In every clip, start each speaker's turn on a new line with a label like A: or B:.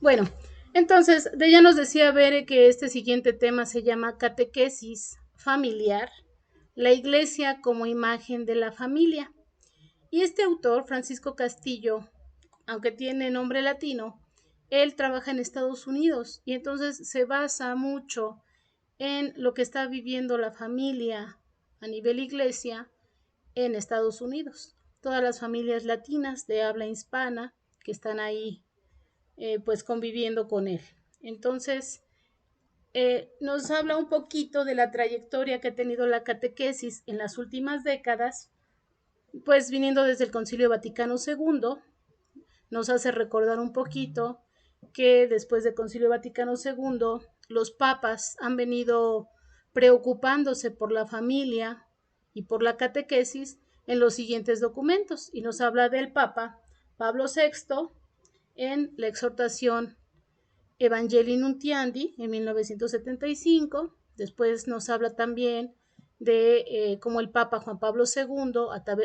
A: Bueno, entonces, de ella nos decía Bere que este siguiente tema se llama catequesis familiar, la iglesia como imagen de la familia. Y este autor, Francisco Castillo, aunque tiene nombre latino, él trabaja en Estados Unidos y entonces se basa mucho en lo que está viviendo la familia a nivel iglesia en Estados Unidos. Todas las familias latinas de habla hispana que están ahí pues conviviendo con él. Entonces, nos habla un poquito de la trayectoria que ha tenido la catequesis en las últimas décadas, pues viniendo desde el Concilio Vaticano II, nos hace recordar un poquito que después del Concilio Vaticano II, los papas han venido preocupándose por la familia y por la catequesis en los siguientes documentos, y nos habla del Papa Pablo VI en la exhortación Evangelii Nuntiandi en 1975. Después nos habla también de cómo el Papa Juan Pablo II,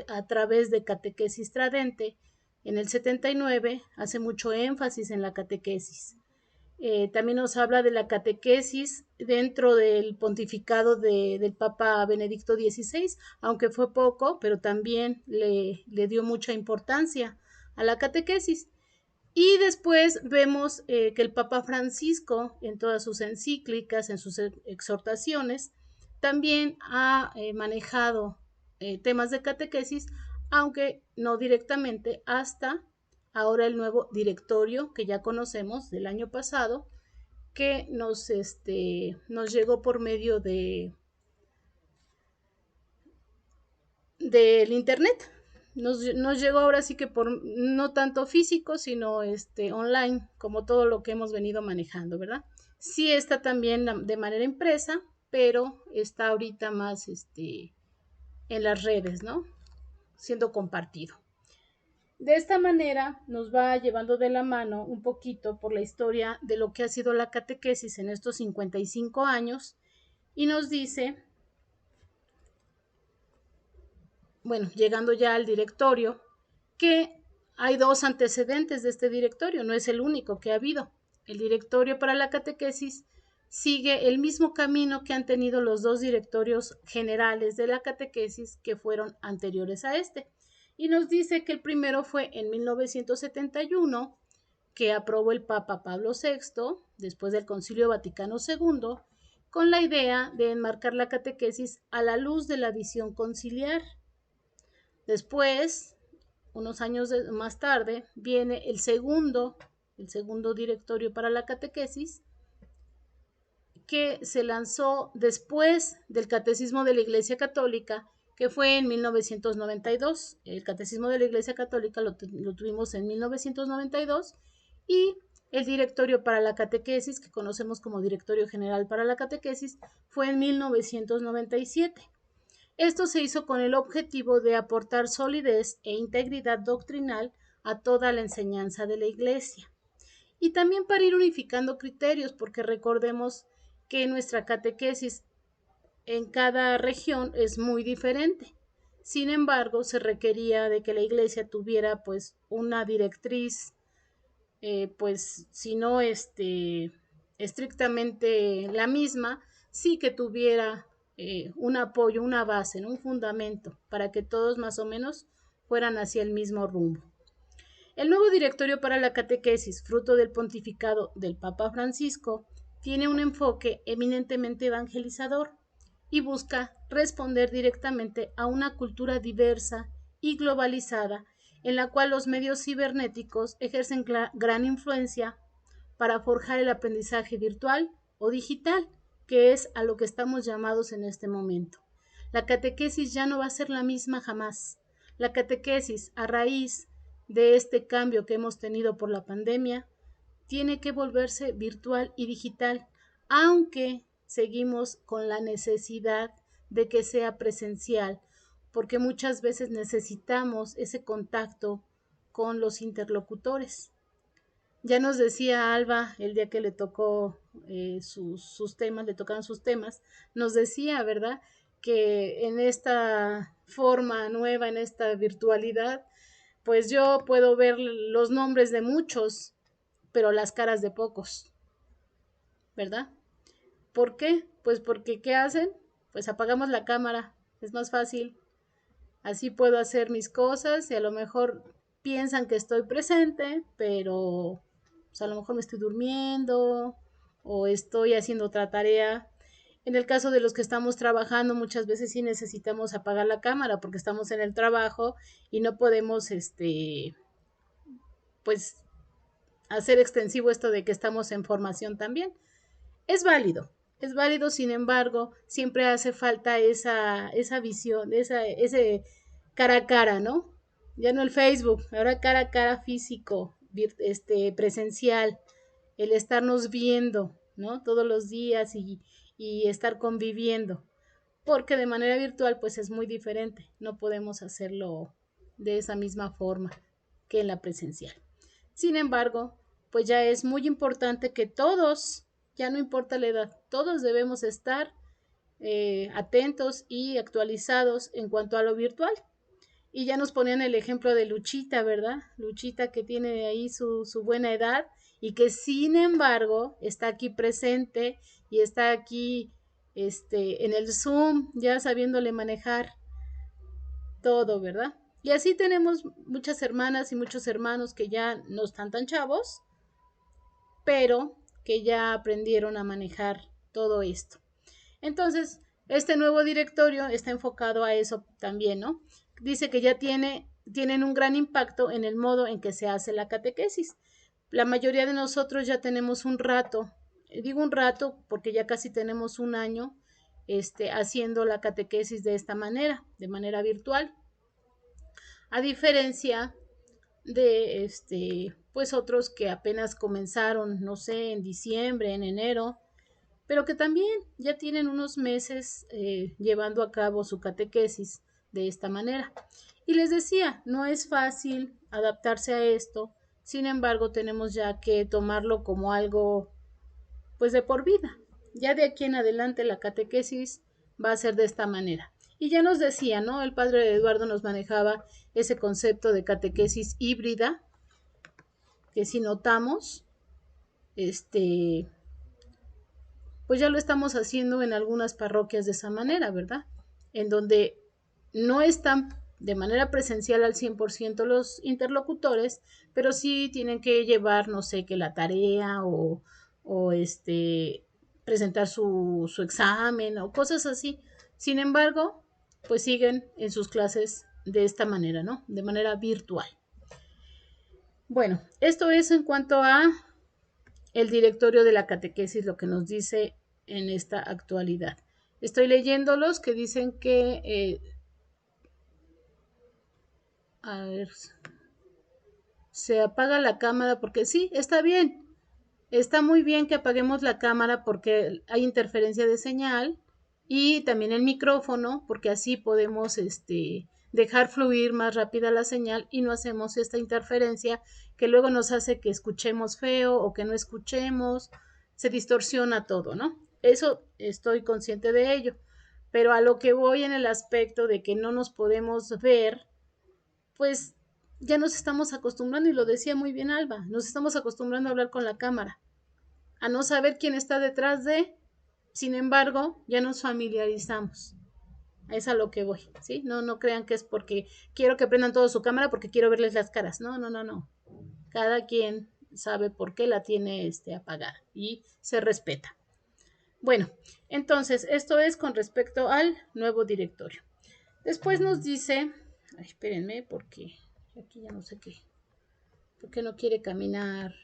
A: a través de Catequesis Tradente, en el 79, hace mucho énfasis en la catequesis. También nos habla de la catequesis dentro del pontificado del Papa Benedicto XVI, aunque fue poco, pero también le dio mucha importancia a la catequesis. Y después vemos que el Papa Francisco, en todas sus encíclicas, en sus exhortaciones, también ha manejado temas de catequesis, aunque no directamente, hasta ahora el nuevo directorio que ya conocemos del año pasado, que nos llegó por medio del internet. Nos llegó ahora sí que por no tanto físico, sino online, como todo lo que hemos venido manejando, ¿verdad? Sí está también de manera impresa, pero está ahorita más en las redes, ¿no? Siendo compartido. De esta manera nos va llevando de la mano un poquito por la historia de lo que ha sido la catequesis en estos 55 años y nos dice, bueno, llegando ya al directorio, que hay dos antecedentes de este directorio, no es el único que ha habido. El directorio para la catequesis sigue el mismo camino que han tenido los dos directorios generales de la catequesis que fueron anteriores a este. Y nos dice que el primero fue en 1971, que aprobó el Papa Pablo VI, después del Concilio Vaticano II, con la idea de enmarcar la catequesis a la luz de la visión conciliar. Después, unos años más tarde, viene el segundo directorio para la catequesis, que se lanzó después del Catecismo de la Iglesia Católica, que fue en 1992. El Catecismo de la Iglesia Católica lo tuvimos en 1992 y el directorio para la catequesis, que conocemos como Directorio General para la Catequesis, fue en 1997. Esto se hizo con el objetivo de aportar solidez e integridad doctrinal a toda la enseñanza de la Iglesia. Y también para ir unificando criterios, porque recordemos que nuestra catequesis en cada región es muy diferente. Sin embargo, se requería de que la Iglesia tuviera pues una directriz, pues si no estrictamente la misma, sí que tuviera un apoyo, una base, ¿no? Un fundamento, para que todos más o menos fueran hacia el mismo rumbo. El nuevo directorio para la catequesis, fruto del pontificado del Papa Francisco, tiene un enfoque eminentemente evangelizador y busca responder directamente a una cultura diversa y globalizada en la cual los medios cibernéticos ejercen gran influencia para forjar el aprendizaje virtual o digital, que es a lo que estamos llamados en este momento. La catequesis ya no va a ser la misma jamás. La catequesis, a raíz de este cambio que hemos tenido por la pandemia, tiene que volverse virtual y digital, aunque seguimos con la necesidad de que sea presencial, porque muchas veces necesitamos ese contacto con los interlocutores. Ya nos decía Alba el día que le tocó sus temas, le tocaron sus temas, nos decía, ¿verdad? Que en esta forma nueva, en esta virtualidad, pues yo puedo ver los nombres de muchos, pero las caras de pocos, ¿verdad? ¿Por qué? Pues porque ¿qué hacen? Pues apagamos la cámara, es más fácil. Así puedo hacer mis cosas y a lo mejor piensan que estoy presente, pero pues a lo mejor me estoy durmiendo o estoy haciendo otra tarea. En el caso de los que estamos trabajando, muchas veces sí necesitamos apagar la cámara porque estamos en el trabajo y no podemos, pues, hacer extensivo esto de que estamos en formación también. Es válido, sin embargo, siempre hace falta esa visión, ese cara a cara, ¿no? Ya no el Facebook, ahora cara a cara físico, presencial, el estarnos viendo, ¿no? Todos los días y estar conviviendo, porque de manera virtual pues es muy diferente, no podemos hacerlo de esa misma forma que en la presencial. Sin embargo, pues ya es muy importante que todos, ya no importa la edad, todos debemos estar atentos y actualizados en cuanto a lo virtual. Y ya nos ponían el ejemplo de Luchita, ¿verdad? Luchita que tiene ahí su buena edad y que sin embargo está aquí presente y está aquí en el Zoom, ya sabiéndole manejar todo, ¿verdad? Y así tenemos muchas hermanas y muchos hermanos que ya no están tan chavos, pero que ya aprendieron a manejar todo esto. Entonces, este nuevo directorio está enfocado a eso también, ¿no? Dice que ya tienen un gran impacto en el modo en que se hace la catequesis. La mayoría de nosotros ya tenemos un rato, digo un rato porque ya casi tenemos un año haciendo la catequesis de manera virtual. A diferencia de pues otros que apenas comenzaron, no sé, en diciembre, en enero, pero que también ya tienen unos meses llevando a cabo su catequesis de esta manera. Y les decía, no es fácil adaptarse a esto, sin embargo tenemos ya que tomarlo como algo pues de por vida. Ya de aquí en adelante la catequesis va a ser de esta manera. Y ya nos decía, ¿no? El padre Eduardo nos manejaba ese concepto de catequesis híbrida, que si notamos, pues ya lo estamos haciendo en algunas parroquias de esa manera, ¿verdad? En donde no están de manera presencial al 100% los interlocutores, pero sí tienen que llevar, no sé, que la tarea o presentar su examen o cosas así. Sin embargo, pues siguen en sus clases de esta manera, ¿no? De manera virtual. Bueno, esto es en cuanto a el directorio de la catequesis, lo que nos dice en esta actualidad. Estoy leyéndolos que dicen que, a ver, se apaga la cámara porque sí, está bien. Está muy bien que apaguemos la cámara porque hay interferencia de señal y también el micrófono porque así podemos dejar fluir más rápida la señal y no hacemos esta interferencia que luego nos hace que escuchemos feo o que no escuchemos, se distorsiona todo, ¿no? Eso estoy consciente de ello, pero a lo que voy en el aspecto de que no nos podemos ver, pues ya nos estamos acostumbrando, y lo decía muy bien Alba, nos estamos acostumbrando a hablar con la cámara, a no saber quién está detrás de, sin embargo, ya nos familiarizamos. Es a lo que voy, ¿sí? No, no crean que es porque quiero que prendan todo su cámara porque quiero verles las caras. No, no, no, no. Cada quien sabe por qué la tiene apagada y se respeta. Bueno, entonces, esto es con respecto al nuevo directorio. Después nos dice, ay, espérenme porque aquí ya no sé qué, porque no quiere caminar.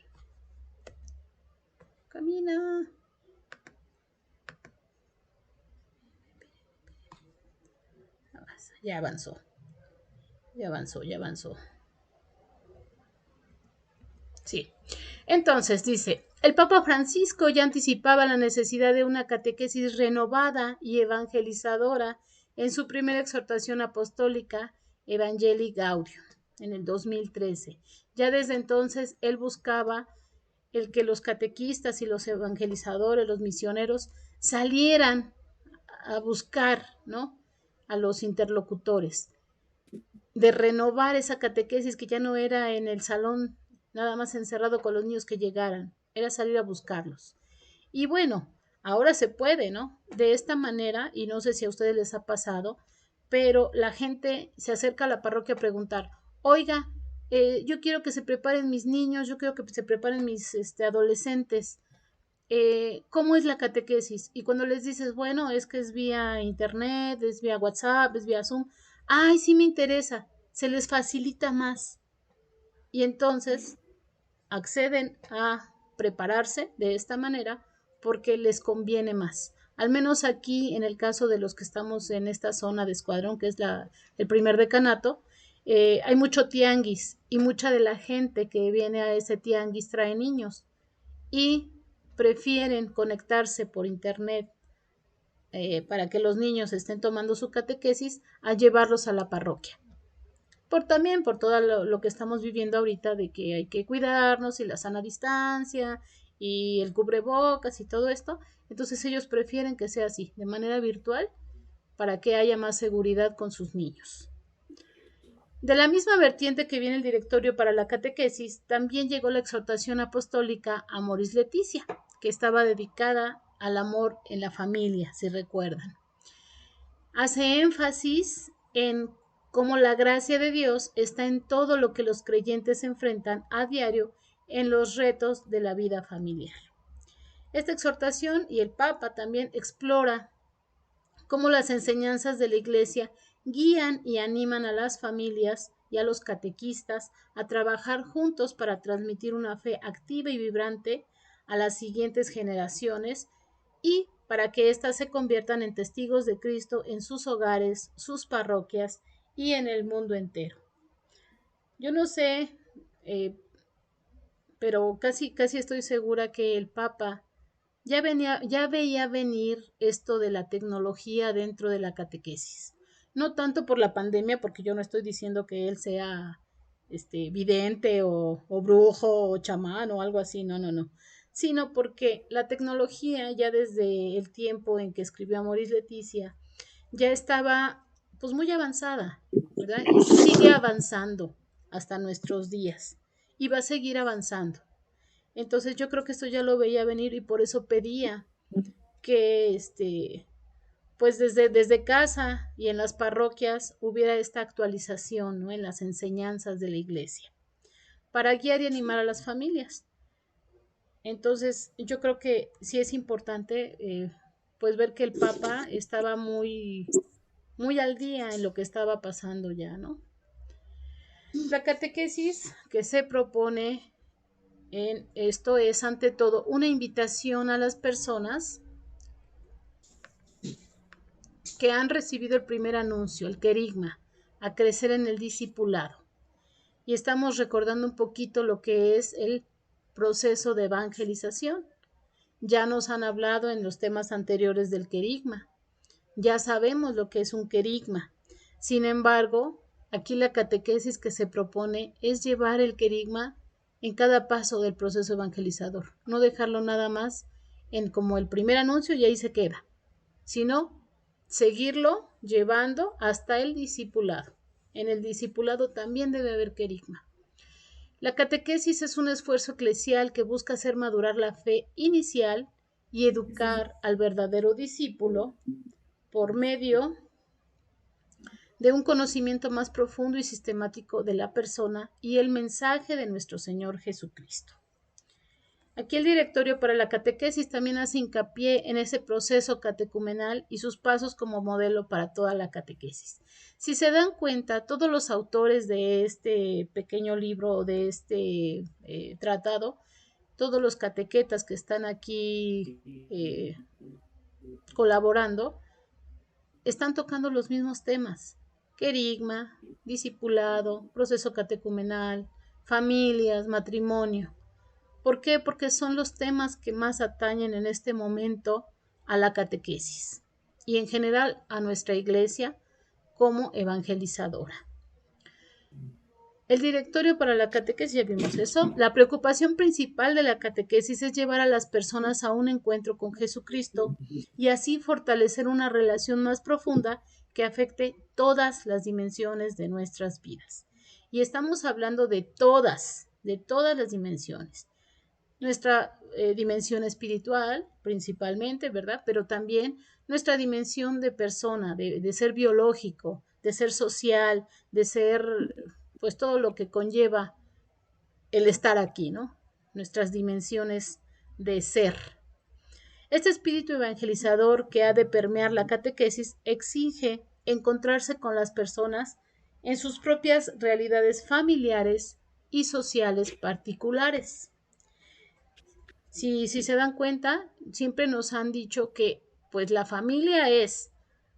A: Camina. Ya avanzó. Ya avanzó, ya avanzó. Sí. Entonces dice, el Papa Francisco ya anticipaba la necesidad de una catequesis renovada y evangelizadora en su primera exhortación apostólica, Evangelii Gaudium, en el 2013. Ya desde entonces él buscaba el que los catequistas y los evangelizadores, los misioneros, salieran a buscar, ¿no?, a los interlocutores, de renovar esa catequesis que ya no era en el salón nada más encerrado con los niños que llegaran, era salir a buscarlos. Y bueno, ahora se puede, ¿no? De esta manera, y no sé si a ustedes les ha pasado, pero la gente se acerca a la parroquia a preguntar, oiga, yo quiero que se preparen mis niños, yo quiero que se preparen mis adolescentes, ¿cómo es la catequesis? Y cuando les dices, bueno, es que es vía internet, es vía WhatsApp, es vía Zoom, ay, sí me interesa, se les facilita más. Y entonces acceden a prepararse de esta manera porque les conviene más. Al menos aquí, en el caso de los que estamos en esta zona de Escuadrón, que es el primer decanato, hay mucho tianguis y mucha de la gente que viene a ese tianguis trae niños y prefieren conectarse por internet para que los niños estén tomando su catequesis a llevarlos a la parroquia. También por todo lo que estamos viviendo ahorita de que hay que cuidarnos y la sana distancia y el cubrebocas y todo esto, entonces ellos prefieren que sea así, de manera virtual, para que haya más seguridad con sus niños. De la misma vertiente que viene el directorio para la catequesis, también llegó la exhortación apostólica Amoris Laetitia, que estaba dedicada al amor en la familia, si recuerdan. Hace énfasis en cómo la gracia de Dios está en todo lo que los creyentes enfrentan a diario en los retos de la vida familiar. Esta exhortación y el Papa también explora cómo las enseñanzas de la Iglesia guían y animan a las familias y a los catequistas a trabajar juntos para transmitir una fe activa y vibrante a las siguientes generaciones y para que éstas se conviertan en testigos de Cristo en sus hogares, sus parroquias y en el mundo entero. Yo no sé, pero casi estoy segura que el Papa ya veía venir esto de la tecnología dentro de la catequesis. No tanto por la pandemia, porque yo no estoy diciendo que él sea vidente o brujo o chamán o algo así, no, sino porque la tecnología ya desde el tiempo en que escribió Amoris Laetitia ya estaba pues muy avanzada, ¿verdad? Y sigue avanzando hasta nuestros días y va a seguir avanzando. Entonces yo creo que esto ya lo veía venir y por eso pedía que pues desde casa y en las parroquias hubiera esta actualización, ¿no? En las enseñanzas de la iglesia para guiar y animar a las familias. Entonces yo creo que sí es importante pues ver que el Papa estaba muy al día en lo que estaba pasando ya, ¿no? La catequesis que se propone en esto es ante todo una invitación a las personas que han recibido el primer anuncio, el querigma, a crecer en el discipulado. Y estamos recordando un poquito lo que es el proceso de evangelización. Ya nos han hablado en los temas anteriores del querigma. Ya sabemos lo que es un querigma. Sin embargo, aquí la catequesis que se propone es llevar el querigma en cada paso del proceso evangelizador. No dejarlo nada más en como el primer anuncio y ahí se queda, sino seguirlo llevando hasta el discipulado. En el discipulado también debe haber querigma. La catequesis es un esfuerzo eclesial que busca hacer madurar la fe inicial y educar al verdadero discípulo por medio de un conocimiento más profundo y sistemático de la persona y el mensaje de nuestro Señor Jesucristo. Aquí el directorio para la catequesis también hace hincapié en ese proceso catecumenal y sus pasos como modelo para toda la catequesis. Si se dan cuenta, todos los autores de este pequeño libro o de este tratado, todos los catequetas que están aquí colaborando, están tocando los mismos temas: querigma, discipulado, proceso catecumenal, familias, matrimonio. ¿Por qué? Porque son los temas que más atañen en este momento a la catequesis y en general a nuestra iglesia como evangelizadora. El directorio para la catequesis, ya vimos eso. La preocupación principal de la catequesis es llevar a las personas a un encuentro con Jesucristo y así fortalecer una relación más profunda que afecte todas las dimensiones de nuestras vidas. Y estamos hablando de todas, de todas las dimensiones. Nuestra dimensión espiritual, principalmente, ¿verdad? Pero también nuestra dimensión de persona, de ser biológico, de ser social, de ser, pues todo lo que conlleva el estar aquí, ¿no? Nuestras dimensiones de ser. Este espíritu evangelizador que ha de permear la catequesis exige encontrarse con las personas en sus propias realidades familiares y sociales particulares. Si se dan cuenta, siempre nos han dicho que pues la familia es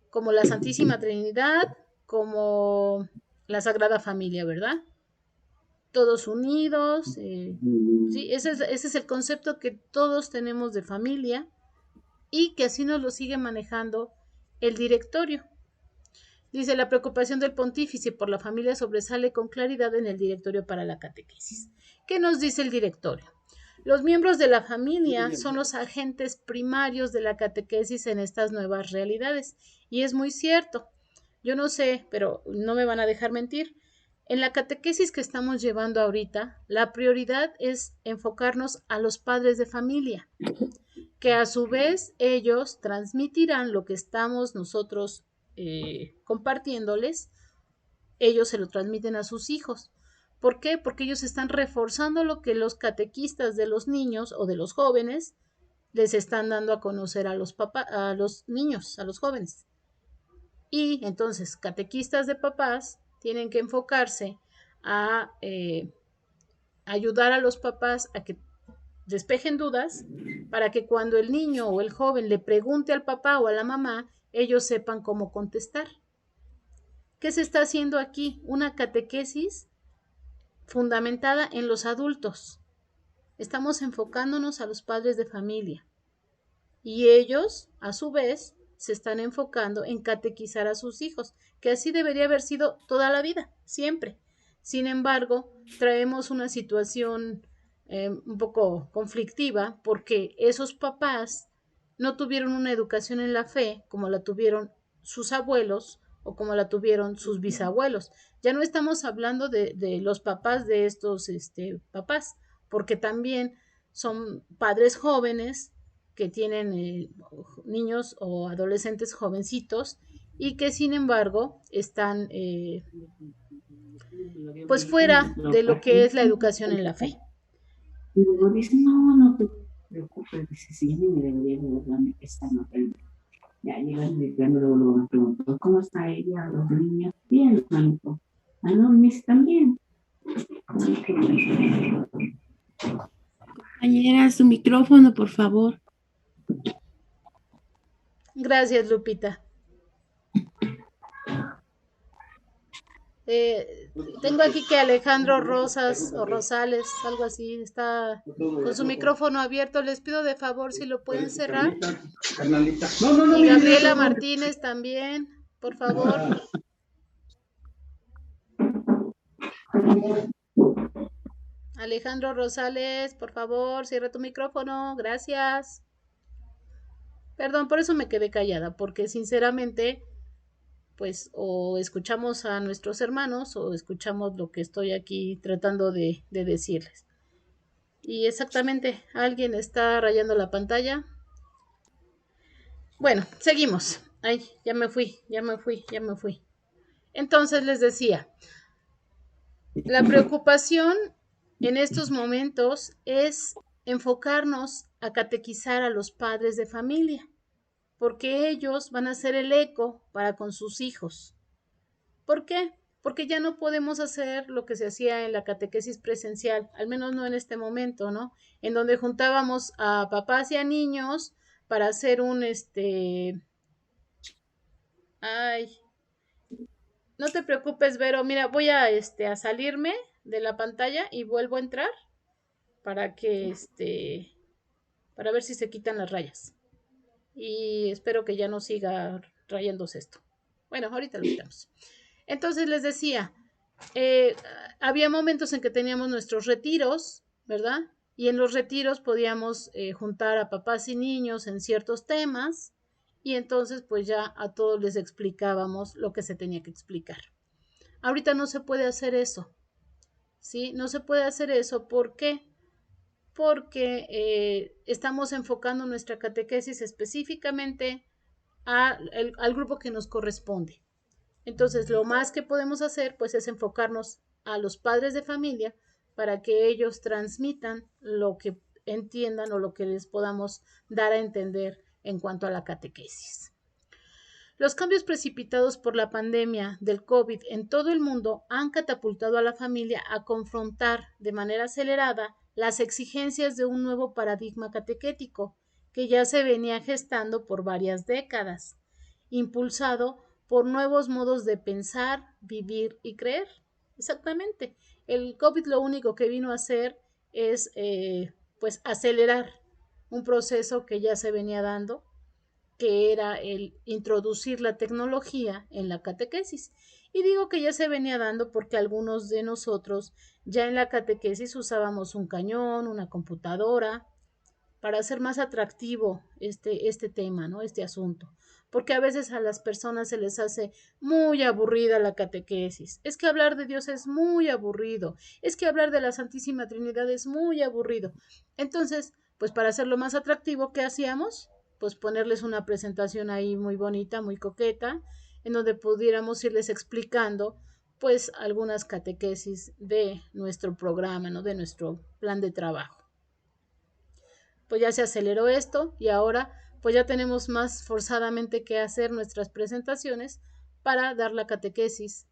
A: como la Santísima Trinidad, como la Sagrada Familia, ¿verdad? Todos unidos, sí, ese es el concepto que todos tenemos de familia y que así nos lo sigue manejando el directorio. Dice, la preocupación del pontífice por la familia sobresale con claridad en el directorio para la catequesis. ¿Qué nos dice el directorio? Los miembros de la familia son los agentes primarios de la catequesis en estas nuevas realidades. Y es muy cierto. Yo no sé, pero no me van a dejar mentir. En la catequesis que estamos llevando ahorita, la prioridad es enfocarnos a los padres de familia, que a su vez ellos transmitirán lo que estamos nosotros compartiéndoles, ellos se lo transmiten a sus hijos. ¿Por qué? Porque ellos están reforzando lo que los catequistas de los niños o de los jóvenes les están dando a conocer a los a los niños, a los jóvenes. Y entonces, catequistas de papás tienen que enfocarse a ayudar a los papás a que despejen dudas para que cuando el niño o el joven le pregunte al papá o a la mamá, ellos sepan cómo contestar. ¿Qué se está haciendo aquí? Una catequesis fundamentada en los adultos. Estamos enfocándonos a los padres de familia y ellos, a su vez, se están enfocando en catequizar a sus hijos, que así debería haber sido toda la vida, siempre. Sin embargo, traemos una situación un poco conflictiva porque esos papás no tuvieron una educación en la fe como la tuvieron sus abuelos o como la tuvieron sus bisabuelos. Ya no estamos hablando de los papás de estos papás, porque también son padres jóvenes que tienen niños o adolescentes jovencitos y que sin embargo están pues fuera de lo que es la educación en la fe.
B: Y luego dice, no, no te preocupes, dice, sí, me debería de verla esta noche. Ya llegan y luego me preguntó, ¿cómo está ella, los niños? Bien, manito. Ah, no, mis también. Compañera, su micrófono, por favor.
A: Gracias, Lupita. Tengo aquí que Alejandro Rosas o Rosales, algo así, está con su micrófono abierto. Les pido de favor si lo pueden cerrar. Y Gabriela Martínez también, por favor. Alejandro Rosales, por favor, cierra tu micrófono. Gracias. Perdón, por eso me quedé callada, porque sinceramente, pues o escuchamos a nuestros hermanos o escuchamos lo que estoy aquí tratando de decirles. Y exactamente, alguien está rayando la pantalla. Bueno, seguimos. Ay, ya me fui. Entonces les decía, la preocupación en estos momentos es enfocarnos a catequizar a los padres de familia, porque ellos van a ser el eco para con sus hijos. ¿Por qué? Porque ya no podemos hacer lo que se hacía en la catequesis presencial, al menos no en este momento, ¿no? En donde juntábamos a papás y a niños para hacer un ay, no te preocupes, Vero, mira, voy a salirme de la pantalla y vuelvo a entrar para que para ver si se quitan las rayas. Y espero que ya no siga rayándose esto. Bueno, ahorita lo quitamos. Entonces les decía, eh, había momentos en que teníamos nuestros retiros, ¿verdad? Y en los retiros podíamos juntar a papás y niños en ciertos temas y entonces pues ya a todos les explicábamos lo que se tenía que explicar. Ahorita no se puede hacer eso. ¿sí? No se puede hacer eso. ¿Por qué? Porque estamos enfocando nuestra catequesis específicamente al grupo que nos corresponde. Entonces, lo más que podemos hacer, pues, es enfocarnos a los padres de familia para que ellos transmitan lo que entiendan o lo que les podamos dar a entender en cuanto a la catequesis. Los cambios precipitados por la pandemia del COVID en todo el mundo han catapultado a la familia a confrontar de manera acelerada las exigencias de un nuevo paradigma catequético que ya se venía gestando por varias décadas, impulsado por nuevos modos de pensar, vivir y creer. Exactamente. El COVID lo único que vino a hacer es pues acelerar un proceso que ya se venía dando, que era el introducir la tecnología en la catequesis. Y digo que ya se venía dando porque algunos de nosotros ya en la catequesis usábamos un cañón, una computadora, para hacer más atractivo este tema, ¿no? Este asunto. Porque a veces a las personas se les hace muy aburrida la catequesis. Es que hablar de Dios es muy aburrido. Es que hablar de la Santísima Trinidad es muy aburrido. Entonces, pues para hacerlo más atractivo, ¿qué hacíamos? Pues ponerles una presentación ahí muy bonita, muy coqueta, en donde pudiéramos irles explicando pues algunas catequesis de nuestro programa, ¿no? De nuestro plan de trabajo. Pues ya se aceleró esto y ahora pues ya tenemos más forzadamente que hacer nuestras presentaciones para dar la catequesis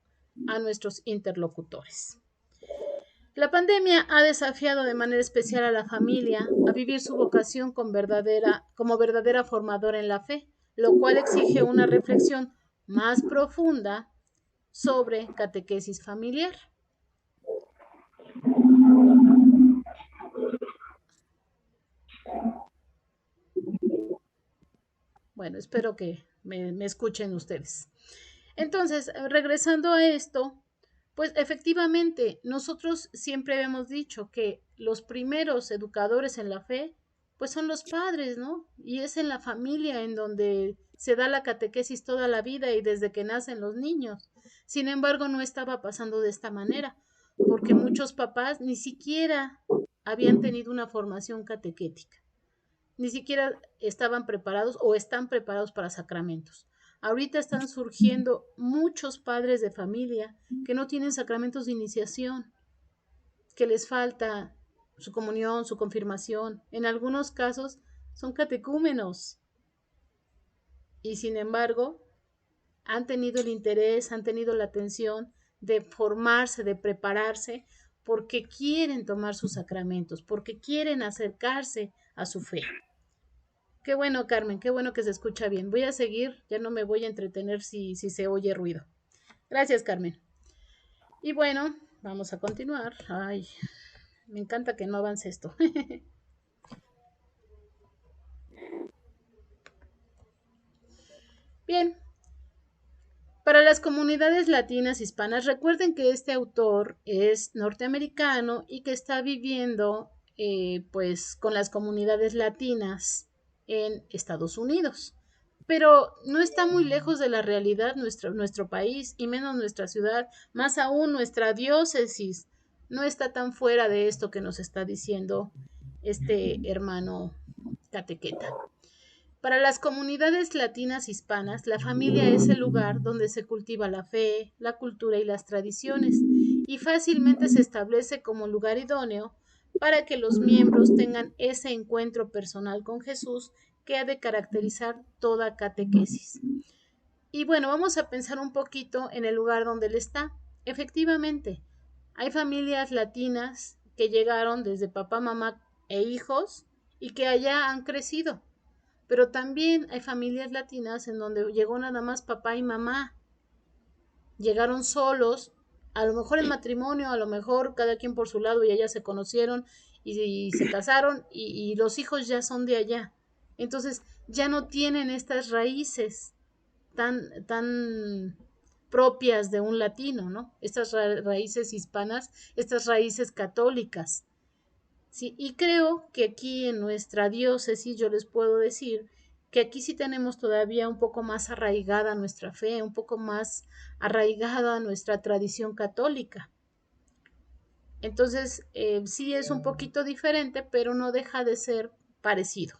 A: a nuestros interlocutores. La pandemia ha desafiado de manera especial a la familia a vivir su vocación como verdadera formadora en la fe, lo cual exige una reflexión más profunda sobre catequesis familiar. Bueno, espero que me escuchen ustedes. Entonces, regresando a esto, pues efectivamente, nosotros siempre habíamos dicho que los primeros educadores en la fe, pues son los padres, ¿no? Y es en la familia en donde se da la catequesis toda la vida y desde que nacen los niños. Sin embargo, no estaba pasando de esta manera, porque muchos papás ni siquiera habían tenido una formación catequética, ni siquiera estaban preparados o están preparados para sacramentos. Ahorita están surgiendo muchos padres de familia que no tienen sacramentos de iniciación, que les falta su comunión, su confirmación. En algunos casos son catecúmenos y sin embargo han tenido el interés, han tenido la atención de formarse, de prepararse, porque quieren tomar sus sacramentos, porque quieren acercarse a su fe. Qué bueno, Carmen, qué bueno que se escucha bien. Voy a seguir, ya no me voy a entretener si se oye ruido. Gracias, Carmen. Y bueno, vamos a continuar. Ay, me encanta que no avance esto. Bien, para las comunidades latinas hispanas, recuerden que este autor es norteamericano y que está viviendo pues con las comunidades latinas en Estados Unidos. Pero no está muy lejos de la realidad nuestro país y menos nuestra ciudad, más aún nuestra diócesis. No está tan fuera de esto que nos está diciendo este hermano catequeta. Para las comunidades latinas hispanas, la familia es el lugar donde se cultiva la fe, la cultura y las tradiciones, y fácilmente se establece como lugar idóneo para que los miembros tengan ese encuentro personal con Jesús que ha de caracterizar toda catequesis. Y bueno, vamos a pensar un poquito en el lugar donde él está. Efectivamente, hay familias latinas que llegaron desde papá, mamá e hijos y que allá han crecido. Pero también hay familias latinas en donde llegó nada más papá y mamá. Llegaron solos, a lo mejor en matrimonio, a lo mejor cada quien por su lado y allá se conocieron y se casaron y los hijos ya son de allá. Entonces ya no tienen estas raíces tan propias de un latino, ¿no? Estas raíces hispanas, estas raíces católicas. Sí, y creo que aquí en nuestra diócesis yo les puedo decir que aquí sí tenemos todavía un poco más arraigada nuestra fe, un poco más arraigada nuestra tradición católica. Entonces, sí es un poquito diferente, pero no deja de ser parecido.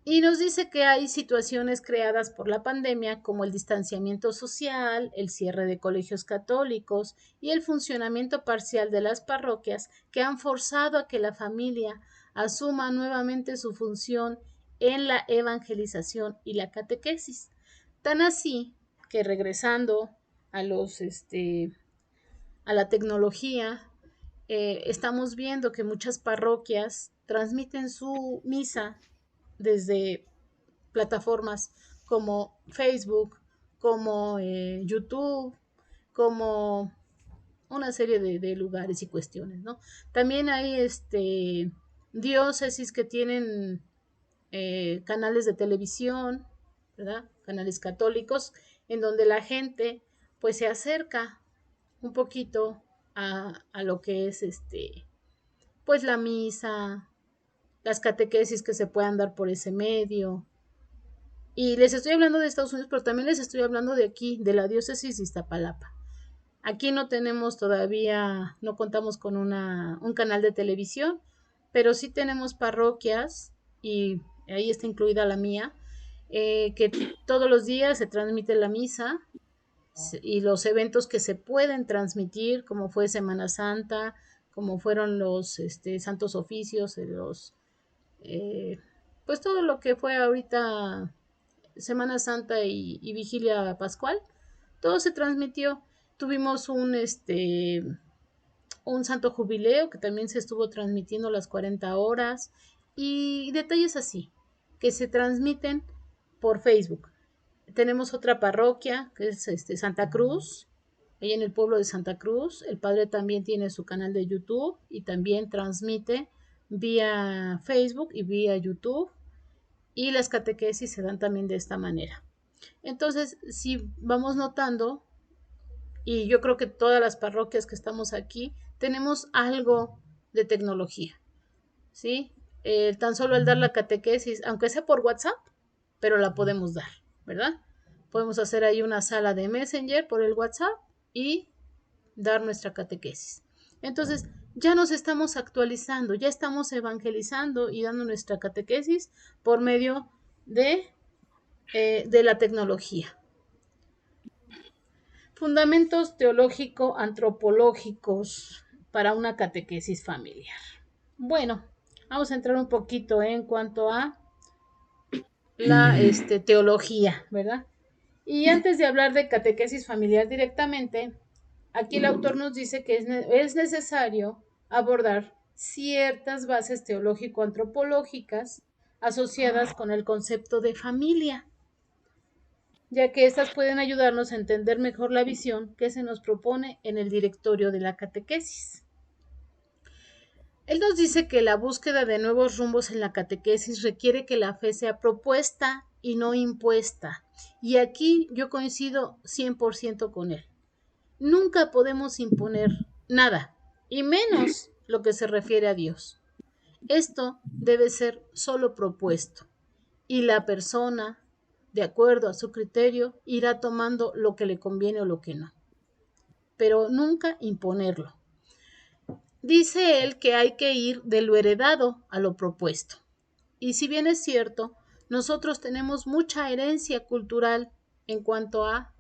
A: Y nos dice que hay situaciones creadas por la pandemia como el distanciamiento social, el cierre de colegios católicos y el funcionamiento parcial de las parroquias que han forzado a que la familia asuma nuevamente su función en la evangelización y la catequesis. Tan así que regresando a a la tecnología, estamos viendo que muchas parroquias transmiten su misa desde plataformas como Facebook, como YouTube, como una serie de lugares y cuestiones, ¿no? También hay diócesis que tienen canales de televisión, ¿verdad? Canales católicos, en donde la gente pues se acerca un poquito a lo que es pues la misa, las catequesis que se puedan dar por ese medio. Y les estoy hablando de Estados Unidos, pero también les estoy hablando de aquí, de la diócesis de Iztapalapa. Aquí no tenemos todavía, no contamos con un canal de televisión, pero sí tenemos parroquias, y ahí está incluida la mía, que todos los días se transmite la misa y los eventos que se pueden transmitir, como fue Semana Santa, como fueron los santos oficios, eh, pues todo lo que fue ahorita Semana Santa y Vigilia Pascual, todo se transmitió. Tuvimos un santo jubileo que también se estuvo transmitiendo las 40 horas y detalles así que se transmiten por Facebook. Tenemos otra parroquia que es Santa Cruz, ahí en el pueblo de Santa Cruz. El padre también tiene su canal de YouTube y también transmite vía Facebook y vía YouTube, y las catequesis se dan también de esta manera. Entonces, si vamos notando, y yo creo que todas las parroquias que estamos aquí tenemos algo de tecnología, ¿sí? Tan solo el dar la catequesis, aunque sea por WhatsApp, pero la podemos dar, ¿verdad? Podemos hacer ahí una sala de Messenger por el WhatsApp y dar nuestra catequesis. Entonces, ya nos estamos actualizando, ya estamos evangelizando y dando nuestra catequesis por medio de la tecnología. Fundamentos teológico-antropológicos para una catequesis familiar. Bueno, vamos a entrar un poquito en cuanto a la teología, ¿verdad? Y antes de hablar de catequesis familiar directamente, aquí el autor nos dice que es necesario abordar ciertas bases teológico-antropológicas asociadas con el concepto de familia, ya que estas pueden ayudarnos a entender mejor la visión que se nos propone en el directorio de la catequesis. Él nos dice que la búsqueda de nuevos rumbos en la catequesis requiere que la fe sea propuesta y no impuesta. Y aquí yo coincido 100% con él. Nunca podemos imponer nada, y menos lo que se refiere a Dios. Esto debe ser solo propuesto, y la persona, de acuerdo a su criterio, irá tomando lo que le conviene o lo que no, pero nunca imponerlo. Dice él que hay que ir de lo heredado a lo propuesto. Y si bien es cierto, nosotros tenemos mucha herencia cultural en cuanto a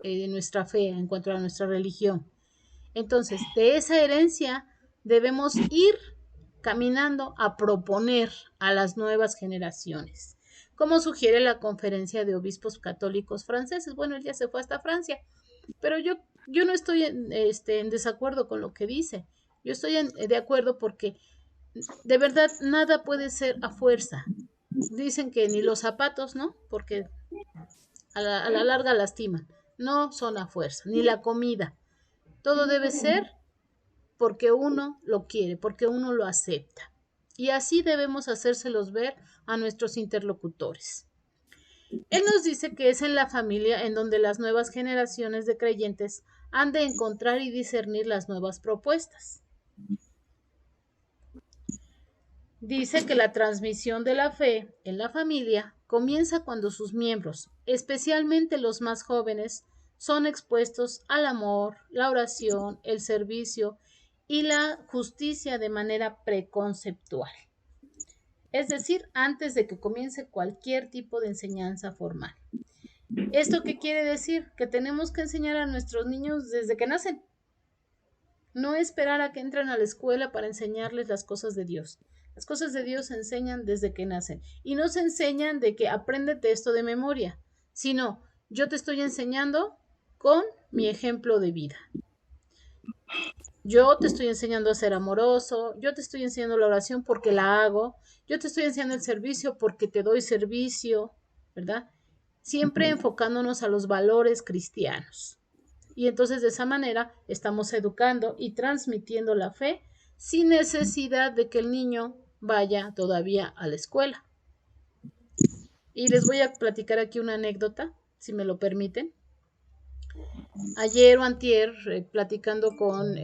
A: nuestra fe, en cuanto a nuestra religión. Entonces, de esa herencia debemos ir caminando a proponer a las nuevas generaciones, como sugiere la Conferencia de Obispos Católicos Franceses. Bueno, él ya se fue hasta Francia, pero yo no estoy en desacuerdo con lo que dice. Yo estoy de acuerdo porque de verdad nada puede ser a fuerza. Dicen que ni los zapatos, ¿no? Porque a la larga lastiman. No son a fuerza, ni la comida. Todo debe ser porque uno lo quiere, porque uno lo acepta. Y así debemos hacérselos ver a nuestros interlocutores. Él nos dice que es en la familia en donde las nuevas generaciones de creyentes han de encontrar y discernir las nuevas propuestas. Dice que la transmisión de la fe en la familia comienza cuando sus miembros, especialmente los más jóvenes, son expuestos al amor, la oración, el servicio y la justicia de manera preconceptual. Es decir, antes de que comience cualquier tipo de enseñanza formal. ¿Esto qué quiere decir? Que tenemos que enseñar a nuestros niños desde que nacen. No esperar a que entren a la escuela para enseñarles las cosas de Dios. Las cosas de Dios se enseñan desde que nacen. Y no se enseñan de que apréndete esto de memoria, sino yo te estoy enseñando con mi ejemplo de vida. Yo te estoy enseñando a ser amoroso, yo te estoy enseñando la oración porque la hago, yo te estoy enseñando el servicio porque te doy servicio, ¿verdad? Siempre enfocándonos a los valores cristianos. Y entonces de esa manera estamos educando y transmitiendo la fe sin necesidad de que el niño vaya todavía a la escuela. Y les voy a platicar aquí una anécdota, si me lo permiten. Ayer o antier, platicando con...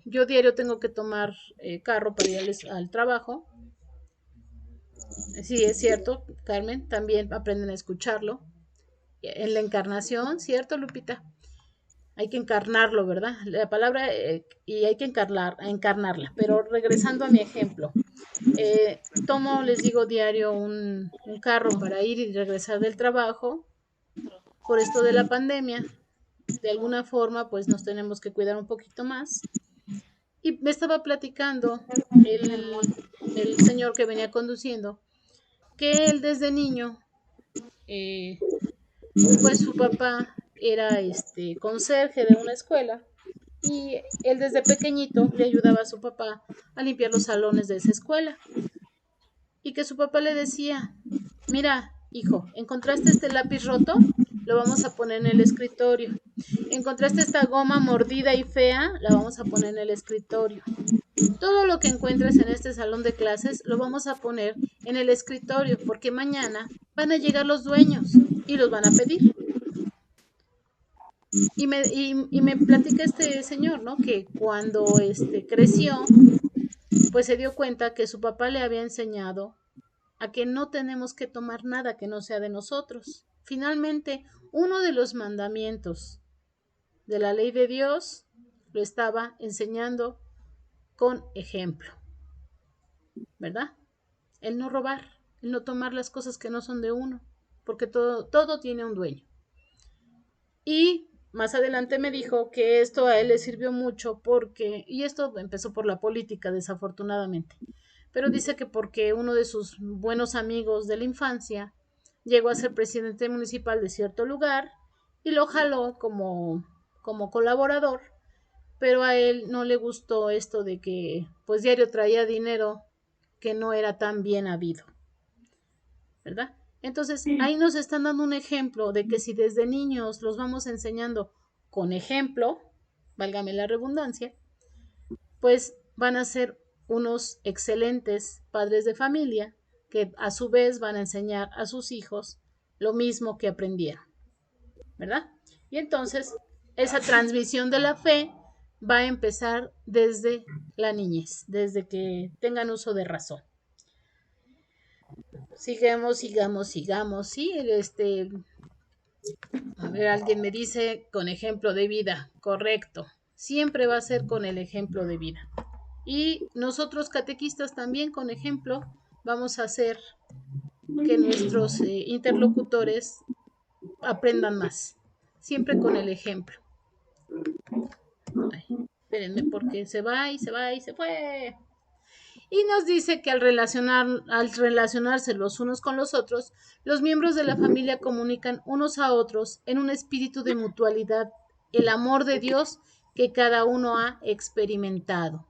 A: yo diario tengo que tomar carro para ir al trabajo. Sí, es cierto, Carmen, también aprenden a escucharlo. En la encarnación, ¿cierto, Lupita? Hay que encarnarlo, ¿verdad? La palabra, y hay que encarnarla. Pero regresando a mi ejemplo, tomo, les digo, diario un carro para ir y regresar del trabajo. Por esto de la pandemia, de alguna forma, pues nos tenemos que cuidar un poquito más. Y me estaba platicando el señor que venía conduciendo, que él desde niño, pues su papá era conserje de una escuela y él desde pequeñito le ayudaba a su papá a limpiar los salones de esa escuela. Y que su papá le decía, mira, hijo, ¿encontraste este lápiz roto? Lo vamos a poner en el escritorio. ¿Encontraste esta goma mordida y fea? La vamos a poner en el escritorio. Todo lo que encuentres en este salón de clases lo vamos a poner en el escritorio porque mañana van a llegar los dueños y los van a pedir. Y me platica este señor, ¿no? Que cuando creció, pues se dio cuenta que su papá le había enseñado a que no tenemos que tomar nada que no sea de nosotros. Finalmente, uno de los mandamientos de la ley de Dios lo estaba enseñando con ejemplo, ¿verdad? El no robar, el no tomar las cosas que no son de uno, porque todo tiene un dueño. Y más adelante me dijo que esto a él le sirvió mucho porque, y esto empezó por la política desafortunadamente, pero dice que porque uno de sus buenos amigos de la infancia llegó a ser presidente municipal de cierto lugar y lo jaló como colaborador, pero a él no le gustó esto de que pues diario traía dinero que no era tan bien habido, ¿verdad? Entonces ahí nos están dando un ejemplo de que si desde niños los vamos enseñando con ejemplo, válgame la redundancia, pues van a ser unos excelentes padres de familia que a su vez van a enseñar a sus hijos lo mismo que aprendieron, ¿verdad? Y entonces esa transmisión de la fe va a empezar desde la niñez, desde que tengan uso de razón. Sigamos. Sí, a ver, alguien me dice con ejemplo de vida, correcto. Siempre va a ser con el ejemplo de vida. Y nosotros catequistas también con ejemplo vamos a hacer que nuestros interlocutores aprendan más. Siempre con el ejemplo. Ay, espérenme porque se va y se va y se fue. Y nos dice que al relacionarse los unos con los otros, los miembros de la familia comunican unos a otros en un espíritu de mutualidad el amor de Dios que cada uno ha experimentado.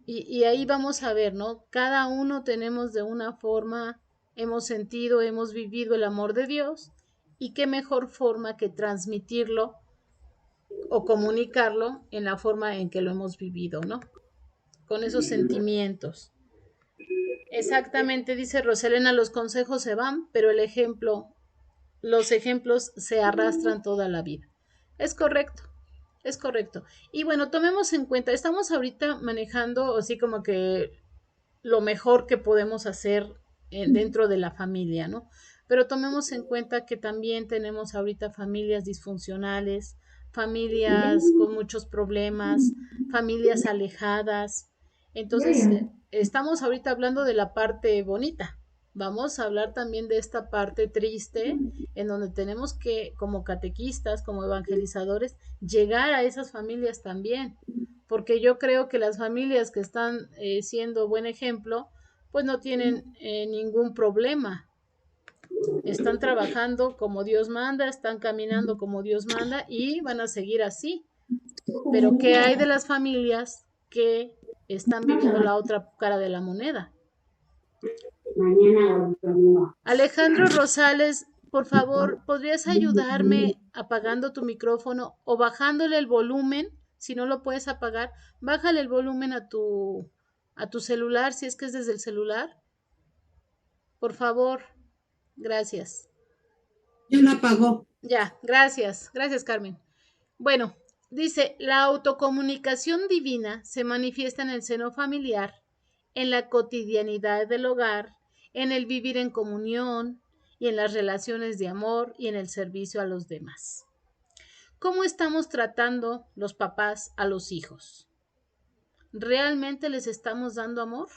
A: Y ahí vamos a ver, ¿no? Cada uno tenemos de una forma, hemos sentido, hemos vivido el amor de Dios y qué mejor forma que transmitirlo o comunicarlo en la forma en que lo hemos vivido, ¿no? Con esos sentimientos. Exactamente, dice Roselena, los consejos se van, pero los ejemplos se arrastran toda la vida. Es correcto, es correcto. Y bueno, tomemos en cuenta, estamos ahorita manejando así como que lo mejor que podemos hacer dentro de la familia, ¿no? pero tomemos en cuenta que también tenemos ahorita familias disfuncionales, familias con muchos problemas, familias alejadas. Entonces, estamos ahorita hablando de la parte bonita. Vamos a hablar también de esta parte triste, en donde tenemos que, como catequistas, como evangelizadores, llegar a esas familias también, porque yo creo que las familias que están siendo buen ejemplo, pues no tienen ningún problema. Están trabajando como Dios manda, están caminando como Dios manda y van a seguir así. Pero ¿qué hay de las familias que están viviendo la otra cara de la moneda? Alejandro Rosales, por favor, ¿podrías ayudarme apagando tu micrófono o bajándole el volumen? Si no lo puedes apagar, bájale el volumen a tu celular, si es que es desde el celular. Por favor, gracias.
C: Ya la apagó.
A: Ya, gracias. Gracias, Carmen. Bueno, dice, la autocomunicación divina se manifiesta en el seno familiar, en la cotidianidad del hogar, en el vivir en comunión y en las relaciones de amor y en el servicio a los demás. ¿Cómo estamos tratando los papás a los hijos? ¿Realmente les estamos dando amor?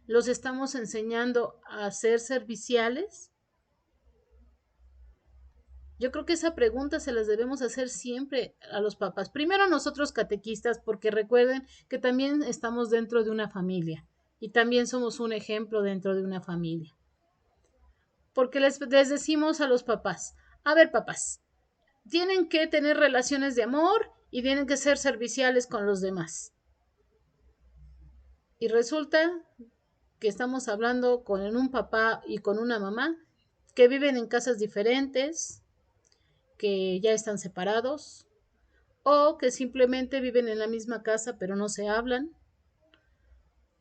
A: ¿Los estamos enseñando a ser serviciales? Yo creo que esa pregunta se las debemos hacer siempre a los papás. Primero nosotros catequistas, porque recuerden que también estamos dentro de una familia y también somos un ejemplo dentro de una familia. Porque les decimos a los papás, a ver papás, tienen que tener relaciones de amor y tienen que ser serviciales con los demás. Y resulta que estamos hablando con un papá y con una mamá que viven en casas diferentes, que ya están separados o que simplemente viven en la misma casa pero no se hablan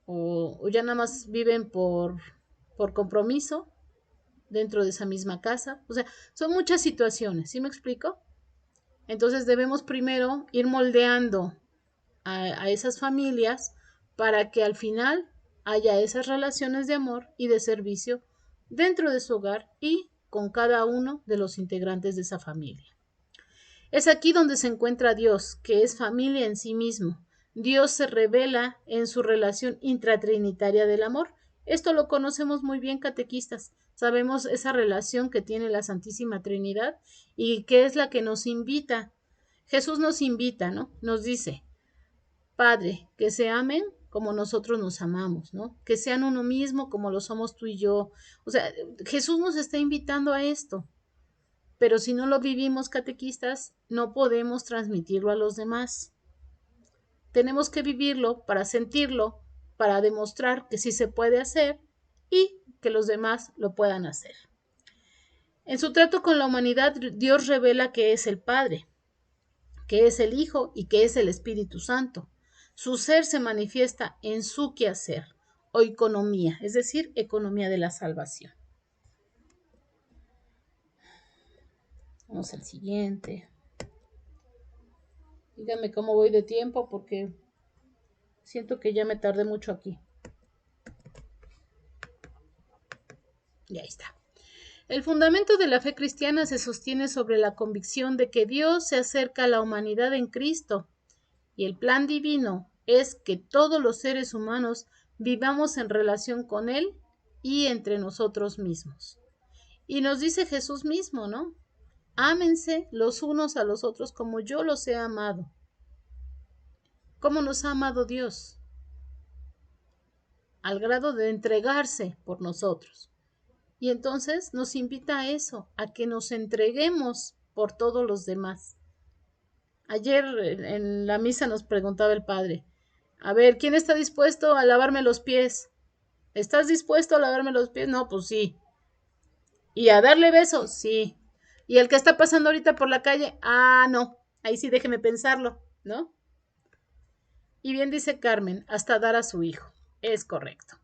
A: o ya nada más viven por compromiso dentro de esa misma casa. O sea, son muchas situaciones, ¿sí me explico? Entonces debemos primero ir moldeando a esas familias para que al final haya esas relaciones de amor y de servicio dentro de su hogar y con cada uno de los integrantes de esa familia. Es aquí donde se encuentra Dios, que es familia en sí mismo. Dios se revela en su relación intratrinitaria del amor. Esto lo conocemos muy bien, catequistas. Sabemos esa relación que tiene la Santísima Trinidad y que es la que nos invita. Jesús nos invita, ¿no? Nos dice, Padre, que se amen como nosotros nos amamos, ¿no? Que sean uno mismo como lo somos tú y yo. O sea, Jesús nos está invitando a esto. Pero si no lo vivimos, catequistas, no podemos transmitirlo a los demás. Tenemos que vivirlo para sentirlo, para demostrar que sí se puede hacer y que los demás lo puedan hacer. En su trato con la humanidad, Dios revela que es el Padre, que es el Hijo y que es el Espíritu Santo. Su ser se manifiesta en su quehacer o economía, es decir, economía de la salvación. Vamos al siguiente. Díganme cómo voy de tiempo porque siento que ya me tardé mucho aquí. Y ahí está. El fundamento de la fe cristiana se sostiene sobre la convicción de que Dios se acerca a la humanidad en Cristo y el plan divino es que todos los seres humanos vivamos en relación con Él y entre nosotros mismos. Y nos dice Jesús mismo, ¿no? Ámense los unos a los otros como yo los he amado. ¿Cómo nos ha amado Dios? Al grado de entregarse por nosotros. Y entonces nos invita a eso, a que nos entreguemos por todos los demás. Ayer en la misa nos preguntaba el padre, a ver, ¿quién está dispuesto a lavarme los pies? ¿Estás dispuesto a lavarme los pies? No, pues sí. ¿Y a darle besos? Sí. ¿Y el que está pasando ahorita por la calle? Ah, no. Ahí sí déjeme pensarlo, ¿no? Y bien dice Carmen, hasta dar a su hijo. Es correcto.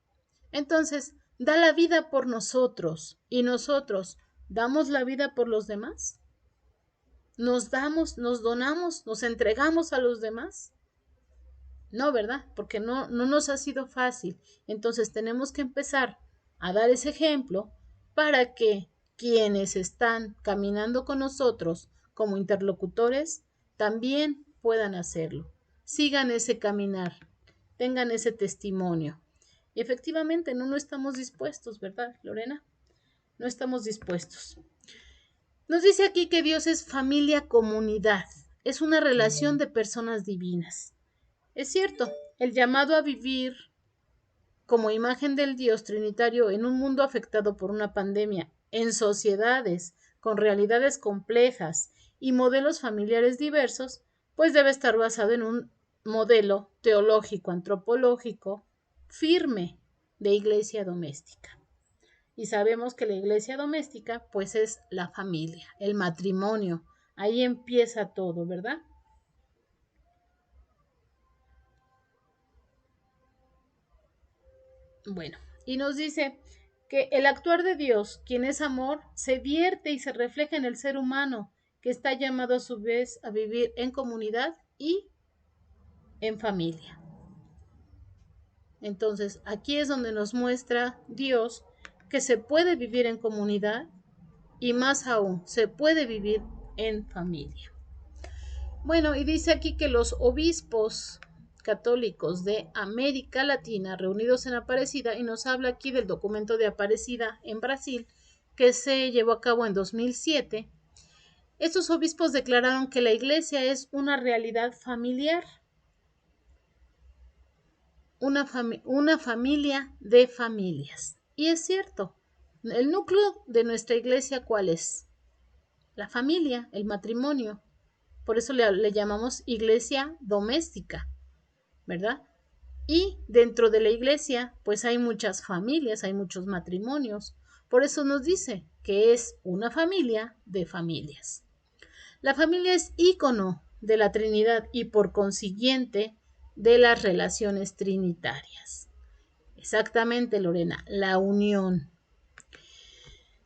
A: Entonces, da la vida por nosotros y nosotros damos la vida por los demás. Nos damos, nos donamos, nos entregamos a los demás. No, ¿verdad? Porque no nos ha sido fácil. Entonces tenemos que empezar a dar ese ejemplo para que quienes están caminando con nosotros como interlocutores también puedan hacerlo. Sigan ese caminar, tengan ese testimonio. Y efectivamente no estamos dispuestos, ¿verdad, Lorena? No estamos dispuestos. Nos dice aquí que Dios es familia, comunidad. Es una relación de personas divinas. Es cierto, el llamado a vivir como imagen del Dios trinitario en un mundo afectado por una pandemia, en sociedades con realidades complejas y modelos familiares diversos, pues debe estar basado en un modelo teológico, antropológico, firme de iglesia doméstica. Y sabemos que la iglesia doméstica, pues es la familia, el matrimonio. Ahí empieza todo, ¿verdad? Bueno, y nos dice que el actuar de Dios, quien es amor, se vierte y se refleja en el ser humano, que está llamado a su vez a vivir en comunidad y en familia. Entonces, aquí es donde nos muestra Dios que se puede vivir en comunidad y más aún, se puede vivir en familia. Bueno, y dice aquí que los obispos católicos de América Latina reunidos en Aparecida, y nos habla aquí del documento de Aparecida en Brasil, que se llevó a cabo en 2007, estos obispos declararon que la iglesia es una realidad familiar, una familia de familias. Y es cierto, el núcleo de nuestra iglesia, ¿cuál es? La familia, el matrimonio. Por eso le llamamos iglesia doméstica, ¿verdad? Y dentro de la iglesia, pues hay muchas familias, hay muchos matrimonios. Por eso nos dice que es una familia de familias. La familia es ícono de la Trinidad y por consiguiente de las relaciones trinitarias. Exactamente, Lorena, la unión.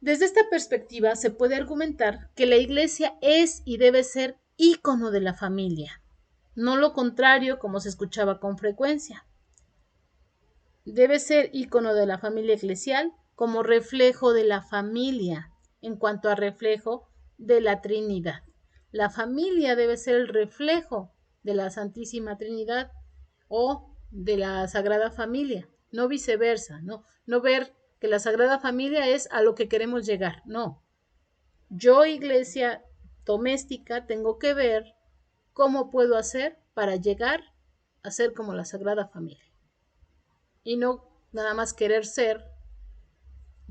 A: Desde esta perspectiva se puede argumentar que la iglesia es y debe ser ícono de la familia, no lo contrario como se escuchaba con frecuencia. Debe ser ícono de la familia eclesial como reflejo de la familia en cuanto a reflejo de la Trinidad. La familia debe ser el reflejo de la Santísima Trinidad o de la Sagrada Familia, no viceversa, no ver que la Sagrada Familia es a lo que queremos llegar, no. Yo, iglesia doméstica, tengo que ver cómo puedo hacer para llegar a ser como la Sagrada Familia. Y no nada más querer ser,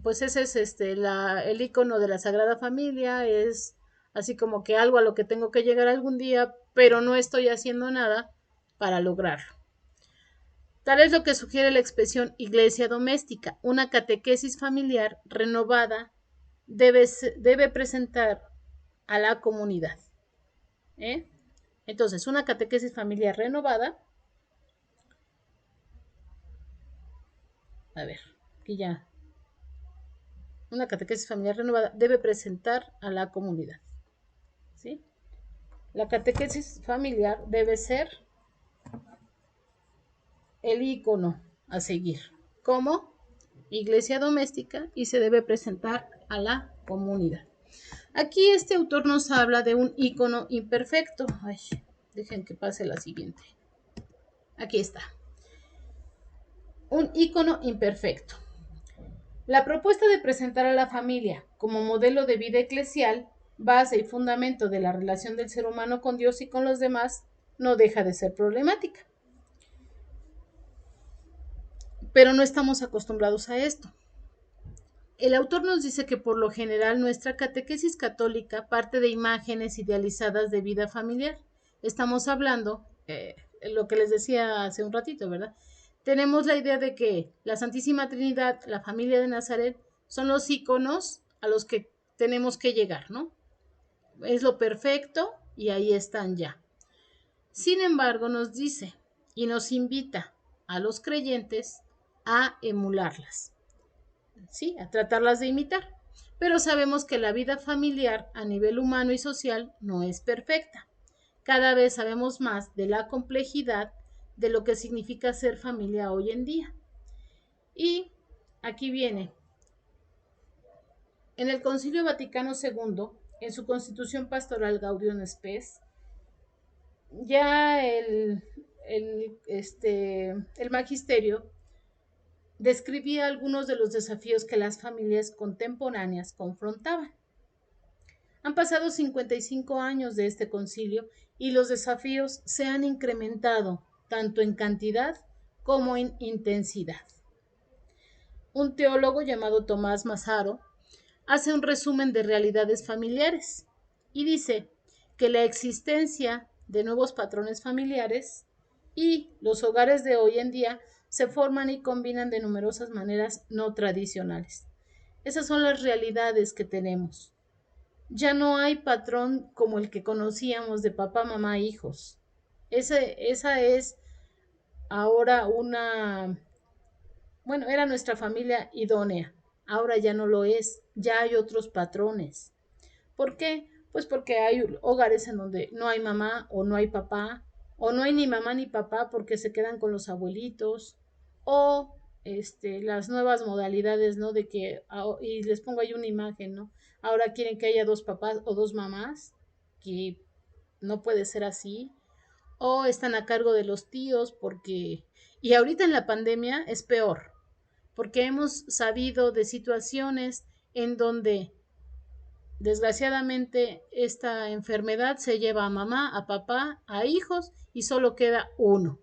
A: pues ese es el icono de la Sagrada Familia, es así como que algo a lo que tengo que llegar algún día, pero no estoy haciendo nada para lograrlo. Tal es lo que sugiere la expresión iglesia doméstica. Una catequesis familiar renovada debe presentar a la comunidad. Entonces, una catequesis familiar renovada. A ver, aquí ya. Una catequesis familiar renovada debe presentar a la comunidad. ¿Sí? La catequesis familiar debe ser el ícono a seguir como iglesia doméstica y se debe presentar a la comunidad. Aquí este autor nos habla de un ícono imperfecto. Ay, dejen que pase la siguiente. Aquí está. Un ícono imperfecto. La propuesta de presentar a la familia como modelo de vida eclesial, base y fundamento de la relación del ser humano con Dios y con los demás, no deja de ser problemática. Pero no estamos acostumbrados a esto. El autor nos dice que por lo general nuestra catequesis católica parte de imágenes idealizadas de vida familiar. Estamos hablando, lo que les decía hace un ratito, ¿verdad? Tenemos la idea de que la Santísima Trinidad, la familia de Nazaret, son los íconos a los que tenemos que llegar, ¿no? Es lo perfecto y ahí están ya. Sin embargo, nos dice y nos invita a los creyentes a emularlas, ¿sí? A tratarlas de imitar. Pero sabemos que la vida familiar a nivel humano y social no es perfecta. Cada vez sabemos más de la complejidad de lo que significa ser familia hoy en día. Y aquí viene. En el Concilio Vaticano II, en su Constitución Pastoral Gaudium Spes, ya el magisterio describía algunos de los desafíos que las familias contemporáneas confrontaban. Han pasado 55 años de este concilio y los desafíos se han incrementado tanto en cantidad como en intensidad. Un teólogo llamado Tomás Massaro hace un resumen de realidades familiares y dice que la existencia de nuevos patrones familiares y los hogares de hoy en día se forman y combinan de numerosas maneras no tradicionales. Esas son las realidades que tenemos. Ya no hay patrón como el que conocíamos de papá, mamá, hijos. Esa es ahora era nuestra familia idónea. Ahora ya no lo es, ya hay otros patrones. ¿Por qué? Pues porque hay hogares en donde no hay mamá o no hay papá, o no hay ni mamá ni papá porque se quedan con los abuelitos, o las nuevas modalidades, ¿no? De que, y les pongo ahí una imagen, ¿no? Ahora quieren que haya dos papás o dos mamás, que no puede ser así, o están a cargo de los tíos porque, y ahorita en la pandemia es peor, porque hemos sabido de situaciones en donde desgraciadamente esta enfermedad se lleva a mamá, a papá, a hijos y solo queda uno.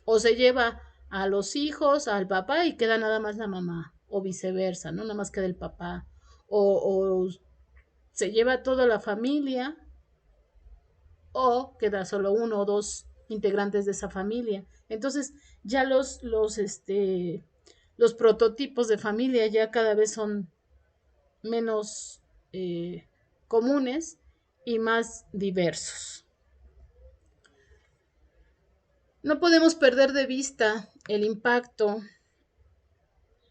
A: O se lleva a los hijos, al papá y queda nada más la mamá, o viceversa, ¿no? Nada más queda el papá. O se lleva toda la familia o queda solo uno o dos integrantes de esa familia. Entonces ya los prototipos de familia ya cada vez son menos comunes y más diversos. No podemos perder de vista el impacto.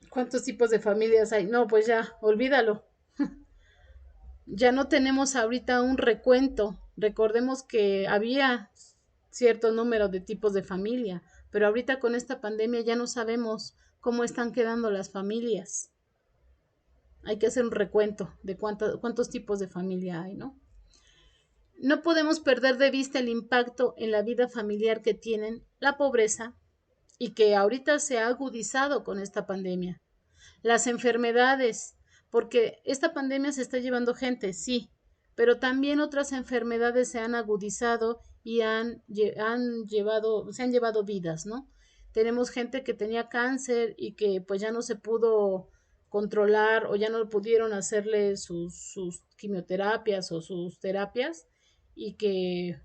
A: ¿Cuántos tipos de familias hay? No, pues ya, olvídalo. Ya no tenemos ahorita un recuento. Recordemos que había cierto número de tipos de familia, pero ahorita con esta pandemia ya no sabemos cómo están quedando las familias. Hay que hacer un recuento de cuántos tipos de familia hay, ¿no? No podemos perder de vista el impacto en la vida familiar que tienen la pobreza y que ahorita se ha agudizado con esta pandemia. Las enfermedades, porque esta pandemia se está llevando gente, sí, pero también otras enfermedades se han agudizado y se han llevado vidas, ¿no? Tenemos gente que tenía cáncer y que pues ya no se pudo controlar o ya no pudieron hacerle sus quimioterapias o sus terapias y que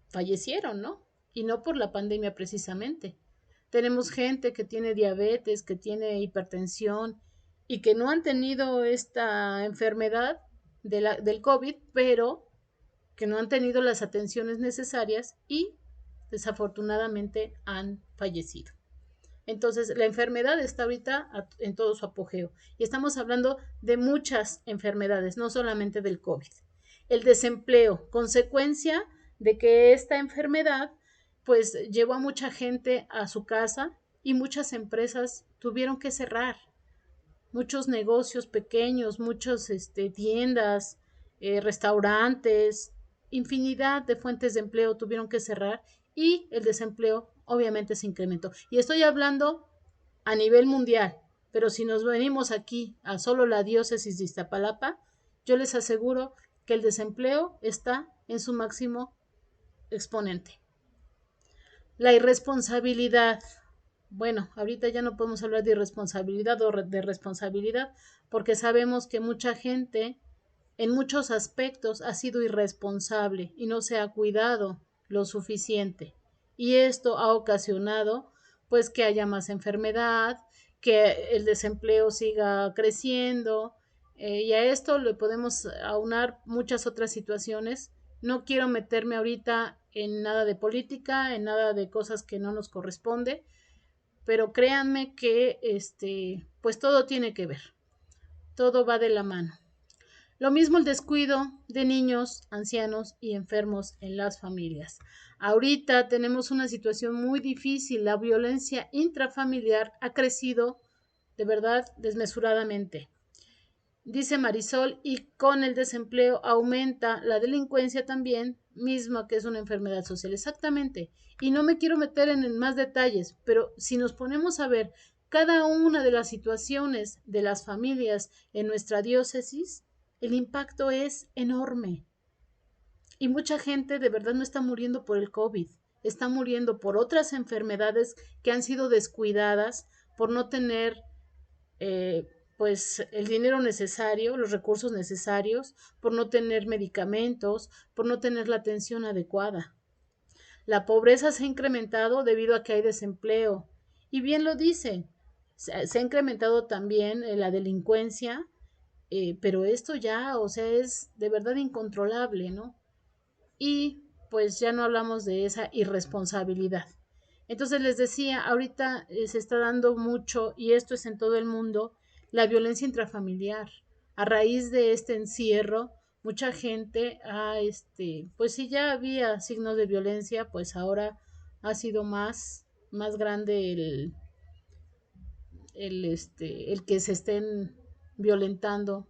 A: fallecieron, ¿no? Y no por la pandemia precisamente. Tenemos gente que tiene diabetes, que tiene hipertensión y que no han tenido esta enfermedad del COVID, pero que no han tenido las atenciones necesarias y desafortunadamente han fallecido. Entonces, la enfermedad está ahorita en todo su apogeo y estamos hablando de muchas enfermedades, no solamente del COVID. El desempleo, consecuencia de que esta enfermedad pues llevó a mucha gente a su casa y muchas empresas tuvieron que cerrar. Muchos negocios pequeños, muchas tiendas, restaurantes, infinidad de fuentes de empleo tuvieron que cerrar y el desempleo obviamente se incrementó. Y estoy hablando a nivel mundial, pero si nos venimos aquí a solo la diócesis de Iztapalapa, yo les aseguro que el desempleo está en su máximo exponente. La irresponsabilidad. Bueno, ahorita ya no podemos hablar de irresponsabilidad o de responsabilidad porque sabemos que mucha gente en muchos aspectos ha sido irresponsable y no se ha cuidado lo suficiente. Y esto ha ocasionado pues que haya más enfermedad, que el desempleo siga creciendo y a esto le podemos aunar muchas otras situaciones. No quiero meterme ahorita en nada de política, en nada de cosas que no nos corresponde, pero créanme que pues todo tiene que ver, todo va de la mano. Lo mismo el descuido de niños, ancianos y enfermos en las familias. Ahorita tenemos una situación muy difícil, la violencia intrafamiliar ha crecido de verdad, desmesuradamente. Dice Marisol, y con el desempleo aumenta la delincuencia también, misma que es una enfermedad social. Exactamente. Y no me quiero meter en más detalles, pero si nos ponemos a ver cada una de las situaciones de las familias en nuestra diócesis, el impacto es enorme. Y mucha gente de verdad no está muriendo por el COVID, está muriendo por otras enfermedades que han sido descuidadas, por no tener eh, pues el dinero necesario, los recursos necesarios, por no tener medicamentos, por no tener la atención adecuada. La pobreza se ha incrementado debido a que hay desempleo. Y bien lo dicen, se ha incrementado también la delincuencia, pero esto ya, o sea, es de verdad incontrolable, ¿no? Y pues ya no hablamos de esa irresponsabilidad. Entonces les decía, ahorita se está dando mucho, y esto es en todo el mundo, la violencia intrafamiliar. A raíz de este encierro, mucha gente pues si ya había signos de violencia, pues ahora ha sido más grande el que se estén violentando.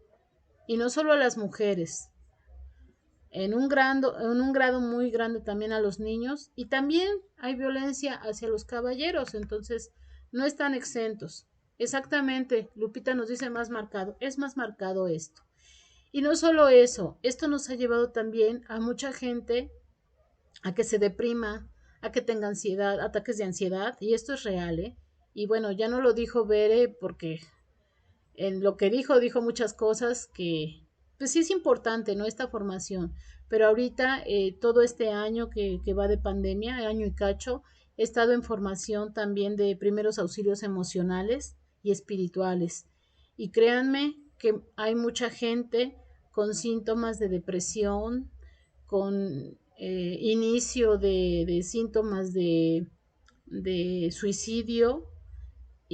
A: Y no solo a las mujeres, en un grado muy grande también a los niños, y también hay violencia hacia los caballeros, entonces no están exentos. Exactamente, Lupita nos dice más marcado, es más marcado esto. Y no solo eso, esto nos ha llevado también a mucha gente a que se deprima, a que tenga ansiedad, ataques de ansiedad, y esto es real, ¿eh? Y bueno, ya no lo dijo Bere porque en lo que dijo muchas cosas que, pues sí es importante, ¿no? Esta formación, pero ahorita todo este año que va de pandemia, año y cacho, he estado en formación también de primeros auxilios emocionales y espirituales. Y créanme que hay mucha gente con síntomas de depresión, con inicio de síntomas de suicidio,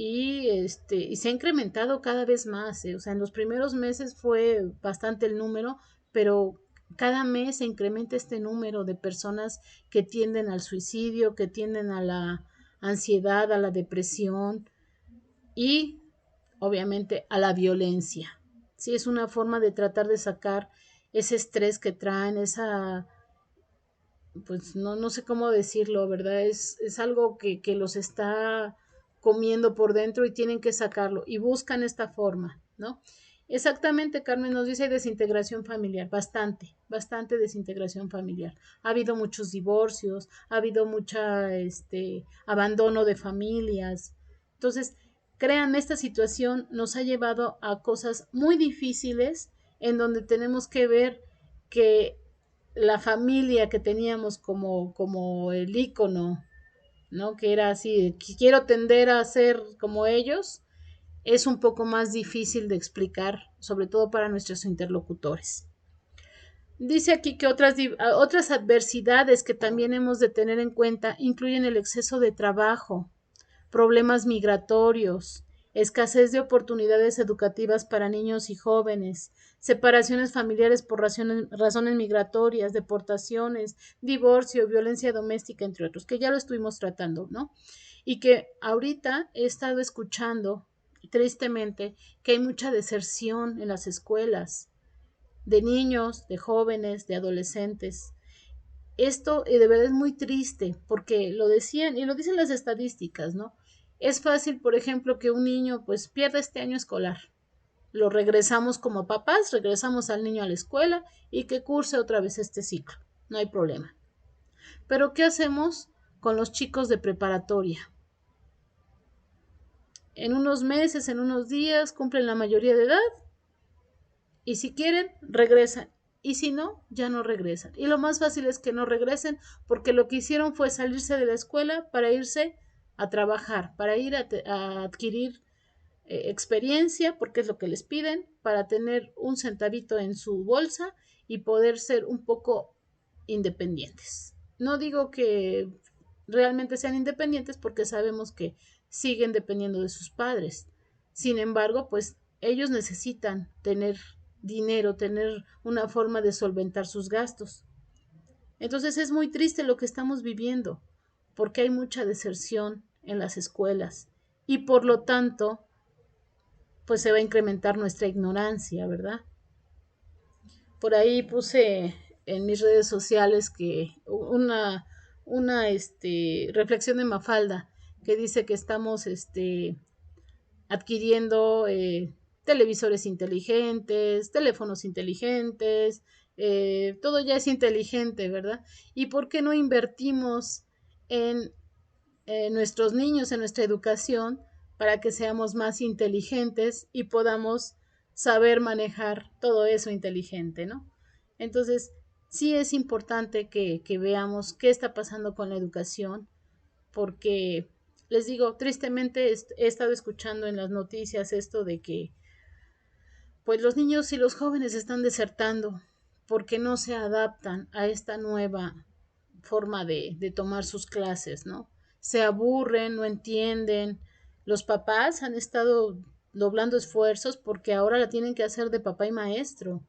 A: y se ha incrementado cada vez más, o sea, en los primeros meses fue bastante el número, pero cada mes se incrementa este número de personas que tienden al suicidio, que tienden a la ansiedad, a la depresión y obviamente a la violencia. Sí, es una forma de tratar de sacar ese estrés que traen, esa, pues no sé cómo decirlo, ¿verdad? Es algo que los está comiendo por dentro y tienen que sacarlo y buscan esta forma, ¿no? Exactamente, Carmen nos dice desintegración familiar, bastante desintegración familiar. Ha habido muchos divorcios, ha habido mucha, abandono de familias. Entonces, créanme, esta situación nos ha llevado a cosas muy difíciles en donde tenemos que ver que la familia que teníamos como el ícono, ¿no? Que era así, que quiero tender a ser como ellos, es un poco más difícil de explicar, sobre todo para nuestros interlocutores. Dice aquí que otras adversidades que también hemos de tener en cuenta incluyen el exceso de trabajo, problemas migratorios, escasez de oportunidades educativas para niños y jóvenes, separaciones familiares por razones migratorias, deportaciones, divorcio, violencia doméstica, entre otros, que ya lo estuvimos tratando, ¿no? Y que ahorita he estado escuchando, tristemente, que hay mucha deserción en las escuelas, de niños, de jóvenes, de adolescentes. Esto de verdad es muy triste porque lo decían y lo dicen las estadísticas, ¿no? Es fácil, por ejemplo, que un niño pues pierda este año escolar. Lo regresamos como papás, regresamos al niño a la escuela y que curse otra vez este ciclo. No hay problema. Pero ¿qué hacemos con los chicos de preparatoria? En unos meses, en unos días, cumplen la mayoría de edad y si quieren, regresan. Y si no, ya no regresan. Y lo más fácil es que no regresen porque lo que hicieron fue salirse de la escuela para irse a trabajar, para ir a adquirir experiencia, porque es lo que les piden, para tener un centavito en su bolsa y poder ser un poco independientes. No digo que realmente sean independientes porque sabemos que siguen dependiendo de sus padres. Sin embargo, pues ellos necesitan tener dinero, tener una forma de solventar sus gastos. Entonces es muy triste lo que estamos viviendo, porque hay mucha deserción en las escuelas y por lo tanto pues se va a incrementar nuestra ignorancia, ¿verdad? Por ahí puse en mis redes sociales que una reflexión de Mafalda que dice que estamos adquiriendo televisores inteligentes, teléfonos inteligentes, todo ya es inteligente, ¿verdad? ¿Y por qué no invertimos en nuestros niños, en nuestra educación, para que seamos más inteligentes y podamos saber manejar todo eso inteligente, ¿no? Entonces, sí es importante que veamos qué está pasando con la educación, porque les digo, tristemente he estado escuchando en las noticias esto de que pues los niños y los jóvenes están desertando porque no se adaptan a esta nueva forma de tomar sus clases, ¿no? Se aburren, no entienden. Los papás han estado doblando esfuerzos porque ahora la tienen que hacer de papá y maestro,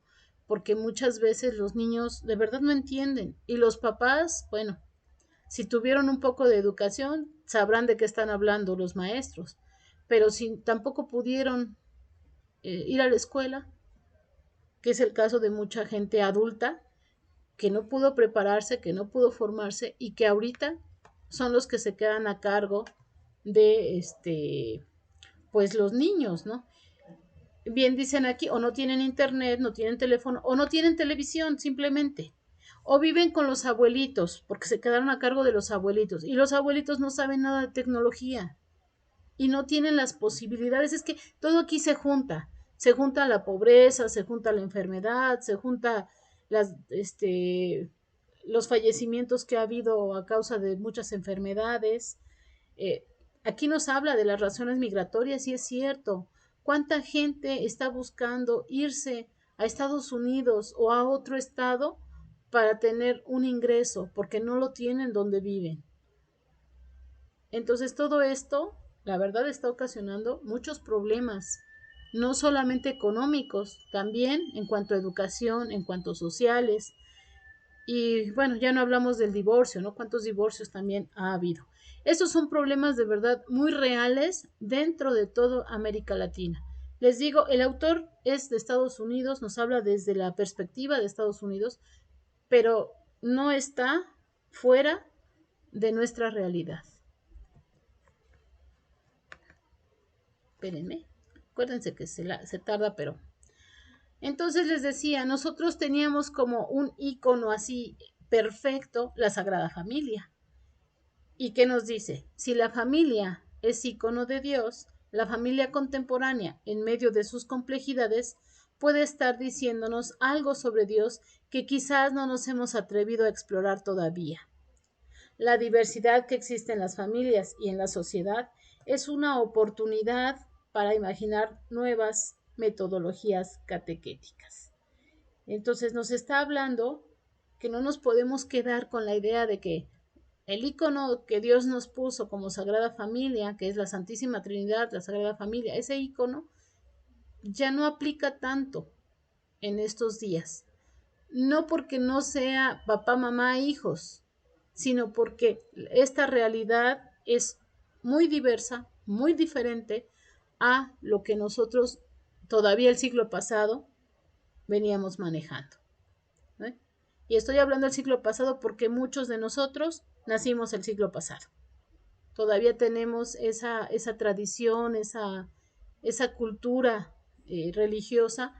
A: porque muchas veces los niños de verdad no entienden y los papás, bueno, si tuvieron un poco de educación, sabrán de qué están hablando los maestros, pero si tampoco pudieron ir a la escuela, que es el caso de mucha gente adulta que no pudo prepararse, que no pudo formarse y que ahorita son los que se quedan a cargo de pues los niños, ¿no? Bien dicen aquí, o no tienen internet, no tienen teléfono, o no tienen televisión, simplemente. O viven con los abuelitos, porque se quedaron a cargo de los abuelitos. Y los abuelitos no saben nada de tecnología. Y no tienen las posibilidades. Es que todo aquí se junta. Se junta la pobreza, se junta la enfermedad, se junta las, los fallecimientos que ha habido a causa de muchas enfermedades. Eh, Aquí nos habla de las razones migratorias y es cierto. ¿Cuánta gente está buscando irse a Estados Unidos o a otro estado para tener un ingreso porque no lo tienen donde viven? Entonces todo esto, la verdad, está ocasionando muchos problemas, no solamente económicos, también en cuanto a educación, en cuanto a sociales. Y bueno, ya no hablamos del divorcio, ¿no? ¿Cuántos divorcios también ha habido? Estos son problemas de verdad muy reales dentro de toda América Latina. Les digo, el autor es de Estados Unidos, nos habla desde la perspectiva de Estados Unidos, pero no está fuera de nuestra realidad. Espérenme, acuérdense que se tarda, pero... Entonces les decía, nosotros teníamos como un icono así perfecto la Sagrada Familia. ¿Y qué nos dice? Si la familia es icono de Dios, la familia contemporánea, en medio de sus complejidades, puede estar diciéndonos algo sobre Dios que quizás no nos hemos atrevido a explorar todavía. La diversidad que existe en las familias y en la sociedad es una oportunidad para imaginar nuevas metodologías catequéticas. Entonces nos está hablando que no nos podemos quedar con la idea de que el icono que Dios nos puso como Sagrada Familia, que es la Santísima Trinidad, la Sagrada Familia, ese icono ya no aplica tanto en estos días. No porque no sea papá, mamá, hijos, sino porque esta realidad es muy diversa, muy diferente a lo que nosotros todavía el siglo pasado veníamos manejando. ¿Eh? Y estoy hablando del siglo pasado porque muchos de nosotros nacimos el siglo pasado. Todavía tenemos esa tradición, esa cultura religiosa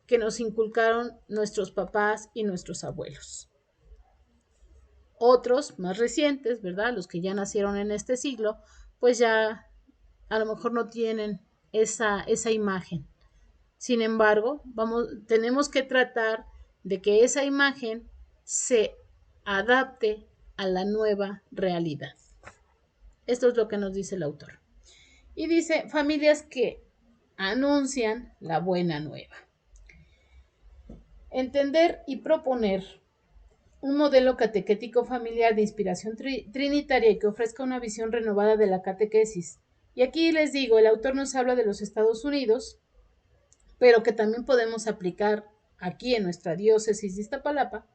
A: que nos inculcaron nuestros papás y nuestros abuelos. Otros más recientes, ¿verdad? Los que ya nacieron en este siglo, pues ya a lo mejor no tienen esa imagen. Sin embargo, tenemos que tratar de que esa imagen se adapte a la nueva realidad. Esto es lo que nos dice el autor. Y dice, familias que anuncian la buena nueva. Entender y proponer un modelo catequético familiar de inspiración trinitaria y que ofrezca una visión renovada de la catequesis. Y aquí les digo, el autor nos habla de los Estados Unidos, pero que también podemos aplicar aquí en nuestra diócesis de Iztapalapa.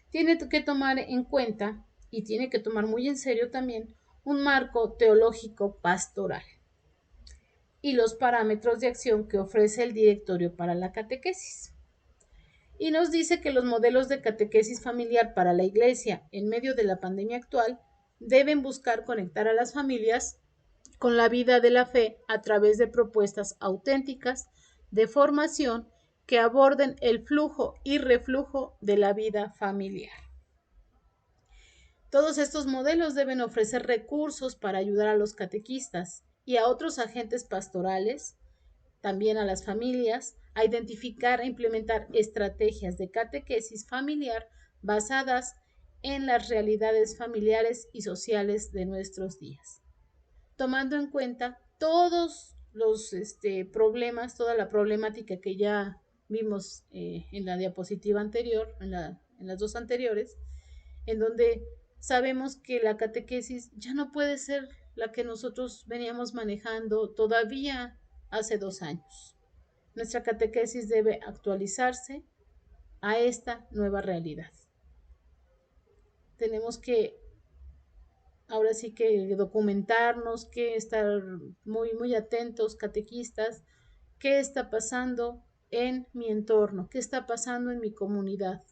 A: Tiene que tomar en cuenta y tiene que tomar muy en serio también un marco teológico pastoral. y los parámetros de acción que ofrece el directorio para la catequesis. Y nos dice que los modelos de catequesis familiar para la Iglesia en medio de la pandemia actual deben buscar conectar a las familias con la vida de la fe a través de propuestas auténticas de formación que aborden el flujo y reflujo de la vida familiar. Todos estos modelos deben ofrecer recursos para ayudar a los catequistas y a otros agentes pastorales, también a las familias, a identificar e implementar estrategias de catequesis familiar basadas en las realidades familiares y sociales de nuestros días, tomando en cuenta todos los problemas, toda la problemática que ya vimos en la diapositiva anterior, en las dos anteriores, en donde sabemos que la catequesis ya no puede ser la que nosotros veníamos manejando todavía hace 2 años. Nuestra catequesis debe actualizarse a esta nueva realidad. Tenemos que ahora sí que documentarnos, que estar muy, muy atentos, catequistas, qué está pasando en mi entorno, qué está pasando en mi comunidad,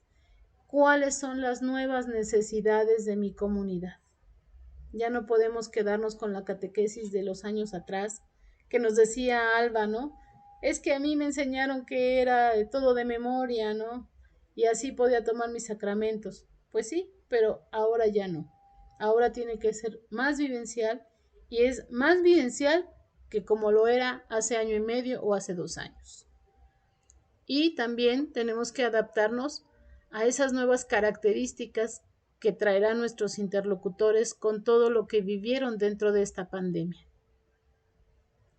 A: cuáles son las nuevas necesidades de mi comunidad. Ya no podemos quedarnos con la catequesis de los años atrás, que nos decía Alba, ¿no? Es que a mí me enseñaron que era todo de memoria, ¿no? Y así podía tomar mis sacramentos. Pues sí, pero ahora ya no. Ahora tiene que ser más vivencial y es más vivencial que como lo era hace 1 año y medio o hace 2 años. Y también tenemos que adaptarnos a esas nuevas características que traerán nuestros interlocutores con todo lo que vivieron dentro de esta pandemia.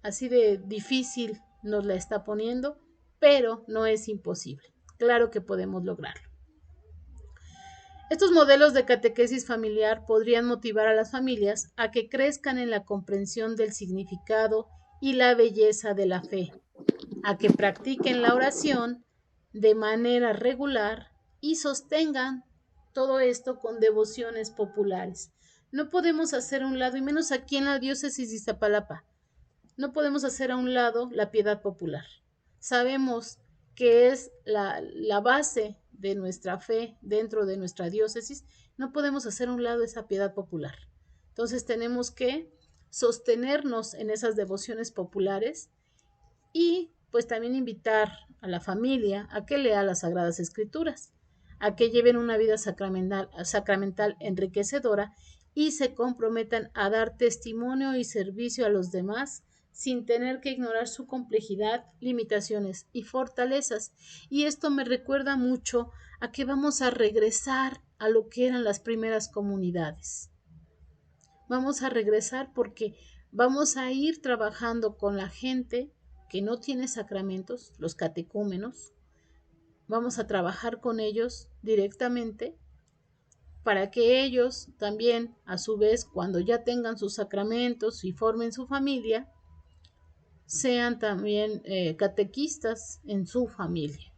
A: Así de difícil nos la está poniendo, pero no es imposible. Claro que podemos lograrlo. Estos modelos de catequesis familiar podrían motivar a las familias a que crezcan en la comprensión del significado y la belleza de la fe, a que practiquen la oración de manera regular y sostengan todo esto con devociones populares. No podemos hacer a un lado, y menos aquí en la diócesis de Iztapalapa, no podemos hacer a un lado la piedad popular. Sabemos que es la base de nuestra fe dentro de nuestra diócesis, no podemos hacer a un lado esa piedad popular. Entonces tenemos que sostenernos en esas devociones populares y pues también invitar a la familia a que lea las Sagradas Escrituras, a que lleven una vida sacramental enriquecedora y se comprometan a dar testimonio y servicio a los demás sin tener que ignorar su complejidad, limitaciones y fortalezas. Y esto me recuerda mucho a que vamos a regresar a lo que eran las primeras comunidades. Vamos a regresar porque vamos a ir trabajando con la gente que no tiene sacramentos, los catecúmenos. Vamos a trabajar con ellos directamente para que ellos también, a su vez, cuando ya tengan sus sacramentos y formen su familia, sean también catequistas en su familia.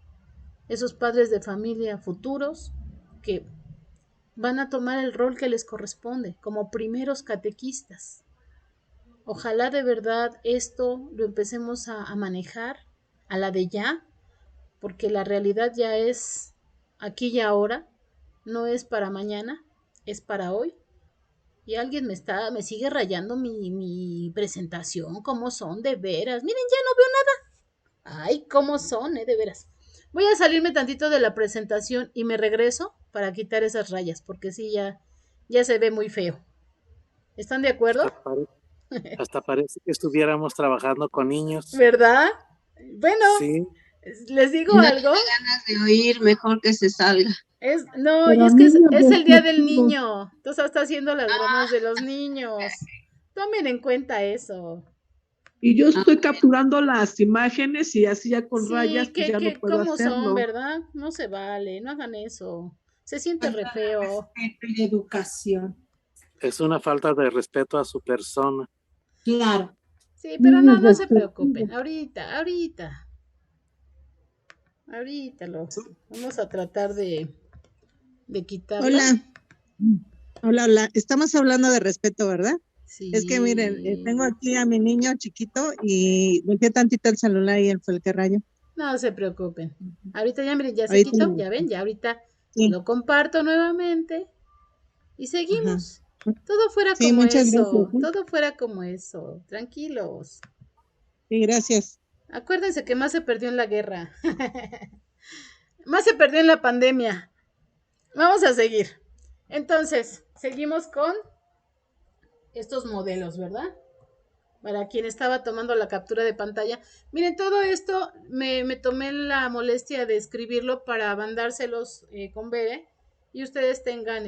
A: Esos padres de familia futuros que van a tomar el rol que les corresponde como primeros catequistas. Ojalá de verdad esto lo empecemos a manejar a la de ya, porque la realidad ya es aquí y ahora, no es para mañana, es para hoy. Y alguien me sigue rayando mi presentación, cómo son, de veras. Miren, ya no veo nada. Ay, cómo son, de veras. Voy a salirme tantito de la presentación y me regreso para quitar esas rayas, porque sí, ya se ve muy feo. ¿Están de acuerdo?
D: Hasta parece que estuviéramos trabajando con niños.
A: ¿Verdad? Bueno,
D: sí.
A: Les digo
C: no
A: algo.
C: tiene ganas de oír, mejor que se salga.
A: Y es que es el día del niño. Entonces está haciendo las bromas de los niños. Tomen en cuenta eso.
E: Y yo estoy capturando las imágenes y así ya con
A: Sí,
E: rayas pues ya no puedo
A: ¿cómo
E: hacerlo.
A: son, verdad? No se vale, no hagan eso. Se siente re feo.
C: Respeto y educación.
D: Es una falta de respeto a su persona.
C: Claro.
A: Sí, pero no se preocupen. Ahorita lo vamos a tratar de quitarlo.
F: Hola. Estamos hablando de respeto, ¿verdad?
C: Es que miren, tengo aquí a mi niño chiquito y dejé tantito el celular y él fue el que rayó.
A: No se preocupen. Ahorita ya, miren, ya se
C: Ahorita
A: quitó,
C: me-
A: ya ven, ya ahorita
C: Sí,
A: lo comparto nuevamente y
C: ajá.
A: seguimos. Todo fuera
C: Sí,
A: como
C: muchas gracias.
A: eso, todo fuera como eso, tranquilos.
C: Sí, gracias.
A: Acuérdense que más se perdió en la guerra, más se perdió en la pandemia. Vamos a seguir. Entonces, seguimos con estos modelos, ¿verdad? Para quien estaba tomando la captura de pantalla. Miren, todo esto me tomé la molestia de escribirlo para mandárselos con Bere y ustedes tengan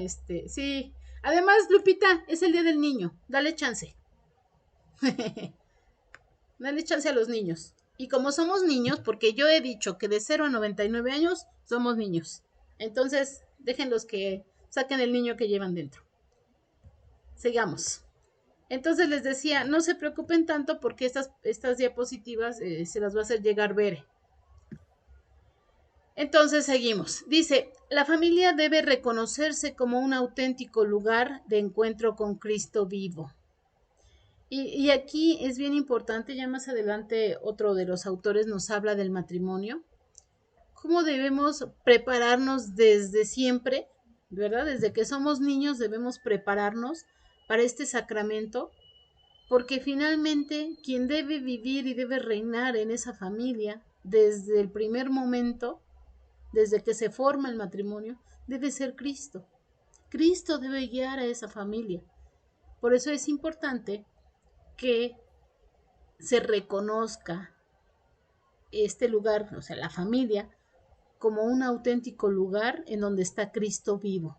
A: sí. Además, Lupita, es el Día del Niño. Dale chance. Dale chance a los niños. Y como somos niños, porque yo he dicho que de 0 a 99 años somos niños. Entonces, déjenlos que saquen el niño que llevan dentro. Sigamos. Entonces les decía, no se preocupen tanto porque estas diapositivas se las va a hacer llegar Bere. Entonces seguimos. Dice, la familia debe reconocerse como un auténtico lugar de encuentro con Cristo vivo. Y aquí es bien importante, ya más adelante otro de los autores nos habla del matrimonio, cómo debemos prepararnos desde siempre, ¿verdad? Desde que somos niños debemos prepararnos para este sacramento, porque finalmente quien debe vivir y debe reinar en esa familia desde el primer momento, desde que se forma el matrimonio, debe ser Cristo. Cristo debe guiar a esa familia. Por eso es importante que se reconozca este lugar, o sea, la familia, como un auténtico lugar en donde está Cristo vivo.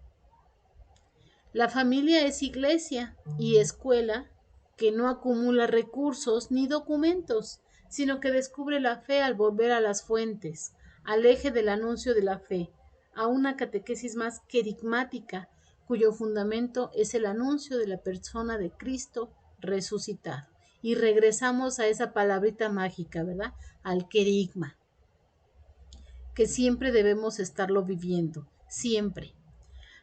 A: La familia es iglesia y escuela que no acumula recursos ni documentos, sino que descubre la fe al volver a las fuentes, al eje del anuncio de la fe, a una catequesis más querigmática, cuyo fundamento es el anuncio de la persona de Cristo resucitado. Y regresamos a esa palabrita mágica, ¿verdad? Al querigma, que siempre debemos estarlo viviendo, siempre.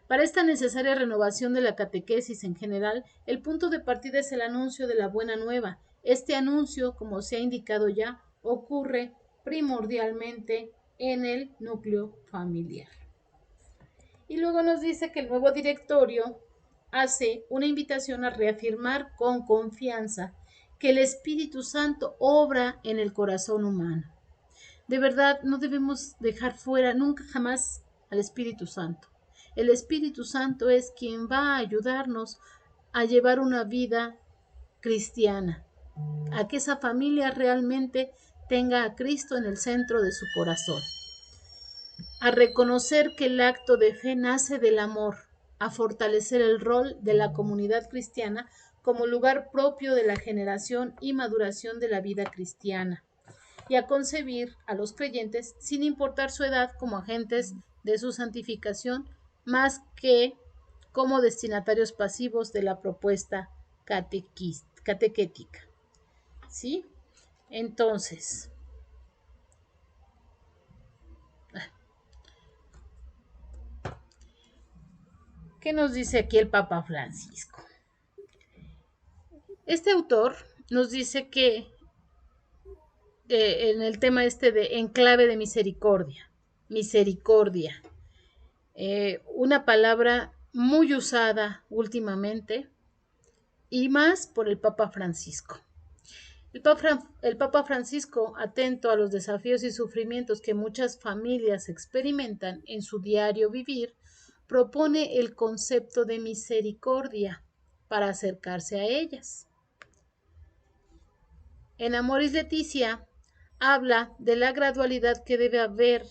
A: Para esta necesaria renovación de la catequesis en general, el punto de partida es el anuncio de la buena nueva. Este anuncio, como se ha indicado ya, ocurre primordialmente en el núcleo familiar. Y luego nos dice que el nuevo directorio hace una invitación a reafirmar con confianza que el Espíritu Santo obra en el corazón humano. De verdad, no debemos dejar fuera nunca jamás al Espíritu Santo. El Espíritu Santo es quien va a ayudarnos a llevar una vida cristiana, a que esa familia realmente tenga a Cristo en el centro de su corazón, a reconocer que el acto de fe nace del amor, a fortalecer el rol de la comunidad cristiana como lugar propio de la generación y maduración de la vida cristiana, y a concebir a los creyentes, sin importar su edad, como agentes de su santificación, más que como destinatarios pasivos de la propuesta catequética. ¿Sí? Entonces, ¿qué nos dice aquí el Papa Francisco? Este autor nos dice que en el tema de enclave de misericordia, una palabra muy usada últimamente y más por el Papa Francisco. El Papa Francisco, atento a los desafíos y sufrimientos que muchas familias experimentan en su diario vivir, propone el concepto de misericordia para acercarse a ellas. En Amoris Laetitia habla de la gradualidad que debe haber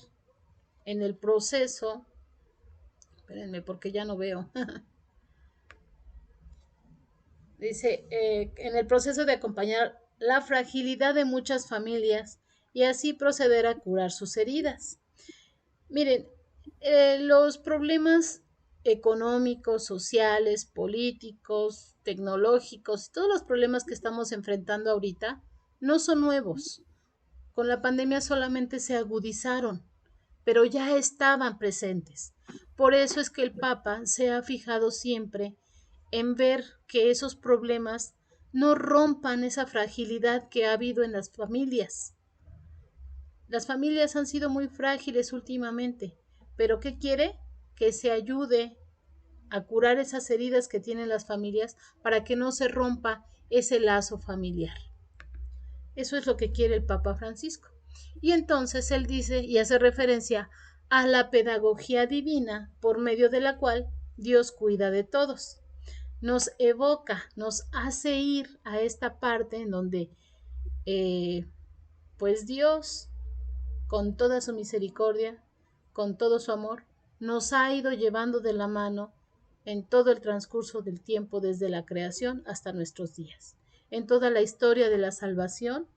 A: en el proceso. Espérenme porque ya no veo. Dice, en el proceso de acompañar la fragilidad de muchas familias y así proceder a curar sus heridas. Miren, los problemas económicos, sociales, políticos, tecnológicos, todos los problemas que estamos enfrentando ahorita no son nuevos. Con la pandemia solamente se agudizaron, pero ya estaban presentes. Por eso es que el Papa se ha fijado siempre en ver que esos problemas no rompan esa fragilidad que ha habido en las familias. Las familias han sido muy frágiles últimamente, pero ¿qué quiere? Que se ayude a curar esas heridas que tienen las familias para que no se rompa ese lazo familiar. Eso es lo que quiere el Papa Francisco. Y entonces él dice y hace referencia a la pedagogía divina por medio de la cual Dios cuida de todos. Nos evoca, nos hace ir a esta parte en donde pues Dios, con toda su misericordia, con todo su amor, nos ha ido llevando de la mano en todo el transcurso del tiempo, desde la creación hasta nuestros días. En toda la historia de la salvación,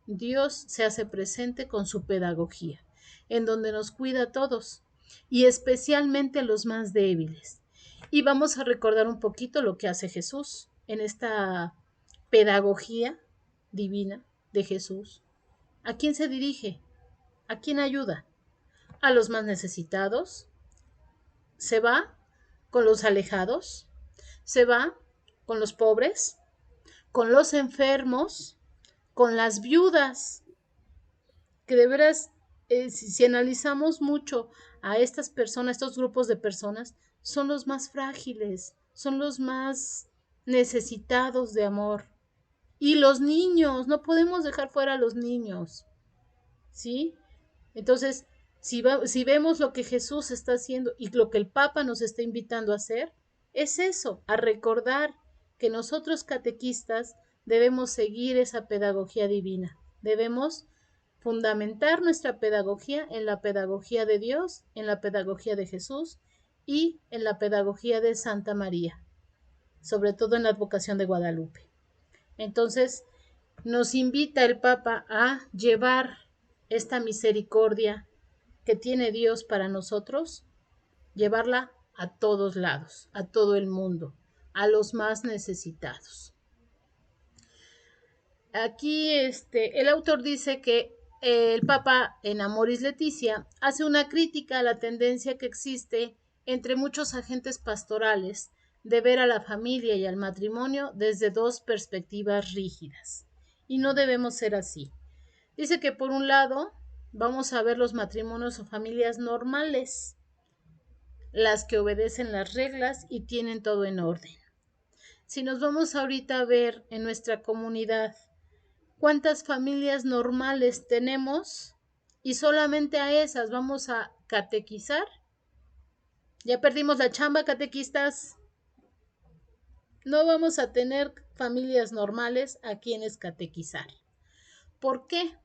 A: Dios se hace presente con su pedagogía, en donde nos cuida a todos, y especialmente a los más débiles. Y vamos a recordar un poquito lo que hace Jesús en esta pedagogía divina de Jesús. ¿A quién se dirige? ¿A quién ayuda? A los más necesitados. Se va con los alejados. Se va con los pobres, con los enfermos, con las viudas, que de veras, si analizamos mucho a estas personas, estos grupos de personas, son los más frágiles, son los más necesitados de amor. Y los niños, no podemos dejar fuera a los niños, ¿sí? Entonces, si vemos lo que Jesús está haciendo y lo que el Papa nos está invitando a hacer, es eso, a recordar que nosotros catequistas debemos seguir esa pedagogía divina, debemos fundamentar nuestra pedagogía en la pedagogía de Dios, en la pedagogía de Jesús y en la pedagogía de Santa María, sobre todo en la advocación de Guadalupe. Entonces, nos invita el Papa a llevar esta misericordia que tiene Dios para nosotros, llevarla a todos lados, a todo el mundo, a los más necesitados. Aquí el autor dice que el Papa en Amoris Laetitia hace una crítica a la tendencia que existe entre muchos agentes pastorales de ver a la familia y al matrimonio desde dos perspectivas rígidas. Y no debemos ser así. Dice que por un lado vamos a ver los matrimonios o familias normales, las que obedecen las reglas y tienen todo en orden. Si nos vamos ahorita a ver en nuestra comunidad cuántas familias normales tenemos y solamente a esas vamos a catequizar, ya perdimos la chamba, catequistas. No vamos a tener familias normales a quienes catequizar. ¿Por qué?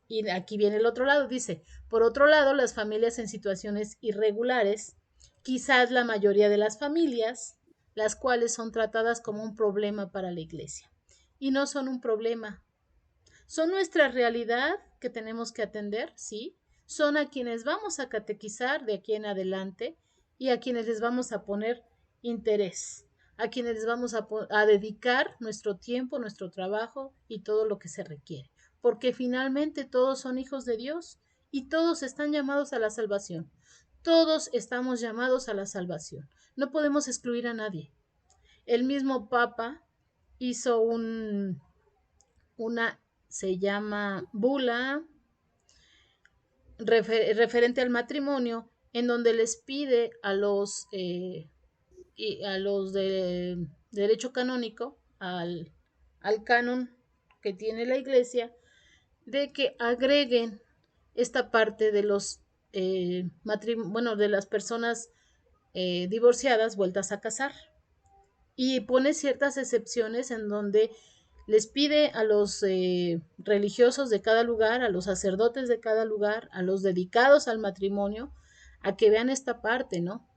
A: Y aquí viene el otro lado, dice, por otro lado, las familias en situaciones irregulares, quizás la mayoría de las familias, las cuales son tratadas como un problema para la iglesia. Y no son un problema. Son nuestra realidad que tenemos que atender, sí. Son a quienes vamos a catequizar de aquí en adelante y a quienes les vamos a poner interés, a quienes les vamos a dedicar nuestro tiempo, nuestro trabajo y todo lo que se requiere. Porque finalmente todos son hijos de Dios y todos están llamados a la salvación. Todos estamos llamados a la salvación. No podemos excluir a nadie. El mismo Papa hizo se llama bula referente al matrimonio, en donde les pide a los de derecho canónico, al canon que tiene la iglesia, de que agreguen esta parte de los de las personas divorciadas vueltas a casar, y pone ciertas excepciones en donde les pide a los religiosos de cada lugar, a los sacerdotes de cada lugar, a los dedicados al matrimonio, a que vean esta parte, ¿no?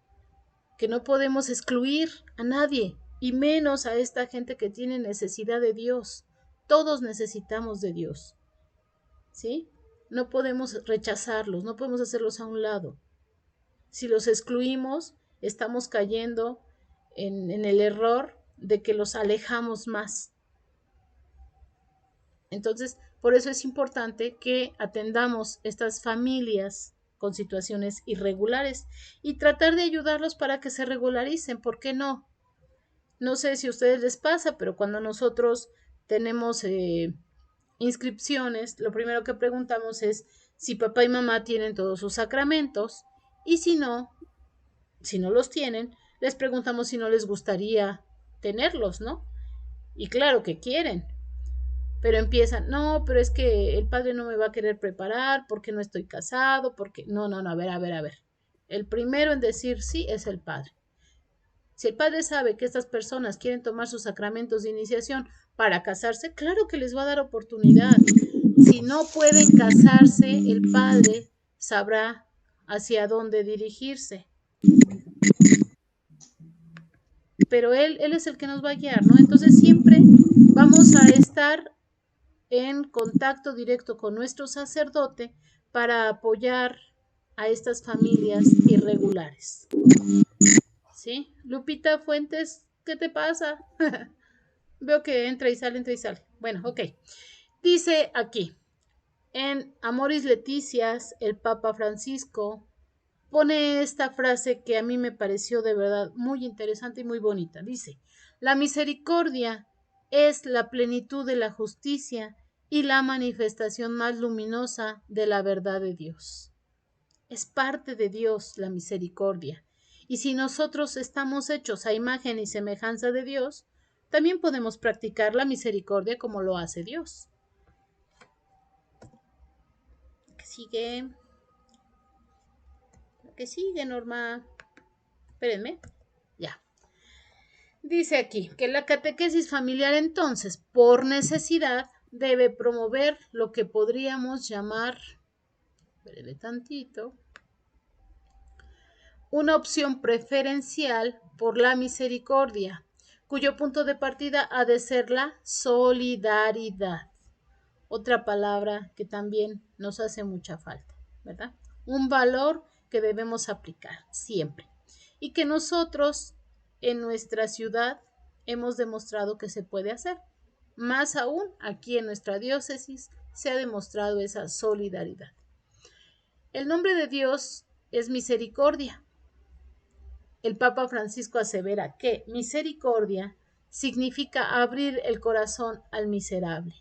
A: Que no podemos excluir a nadie, y menos a esta gente que tiene necesidad de Dios. Todos necesitamos de Dios, ¿sí? No podemos rechazarlos, no podemos hacerlos a un lado. Si los excluimos, estamos cayendo en el error de que los alejamos más. Entonces, por eso es importante que atendamos estas familias con situaciones irregulares y tratar de ayudarlos para que se regularicen. ¿Por qué no? No sé si a ustedes les pasa, pero cuando nosotros tenemos inscripciones, lo primero que preguntamos es si papá y mamá tienen todos sus sacramentos y si no los tienen, les preguntamos si no les gustaría tenerlos, ¿no? Y claro que quieren, pero empiezan, no, pero es que el padre no me va a querer preparar porque no estoy casado, porque no, a ver. El primero en decir sí es el padre. Si el padre sabe que estas personas quieren tomar sus sacramentos de iniciación para casarse, claro que les va a dar oportunidad. Si no pueden casarse, el padre sabrá hacia dónde dirigirse. Pero él es el que nos va a guiar, ¿no? Entonces siempre vamos a estar en contacto directo con nuestro sacerdote para apoyar a estas familias irregulares. ¿Sí? Lupita Fuentes, ¿qué te pasa? Veo que entra y sale. Bueno, ok. Dice aquí, en Amoris Leticias, el Papa Francisco pone esta frase que a mí me pareció de verdad muy interesante y muy bonita. Dice, la misericordia es la plenitud de la justicia y la manifestación más luminosa de la verdad de Dios. Es parte de Dios la misericordia. Y si nosotros estamos hechos a imagen y semejanza de Dios, también podemos practicar la misericordia como lo hace Dios. ¿Qué sigue, Norma? Espérenme. Ya. Dice aquí que la catequesis familiar entonces, por necesidad, debe promover lo que podríamos llamar, espérenme tantito, una opción preferencial por la misericordia, cuyo punto de partida ha de ser la solidaridad. Otra palabra que también nos hace mucha falta, ¿verdad? Un valor que debemos aplicar siempre y que nosotros en nuestra ciudad hemos demostrado que se puede hacer. Más aún, aquí en nuestra diócesis se ha demostrado esa solidaridad. El nombre de Dios es misericordia. El Papa Francisco asevera que misericordia significa abrir el corazón al miserable,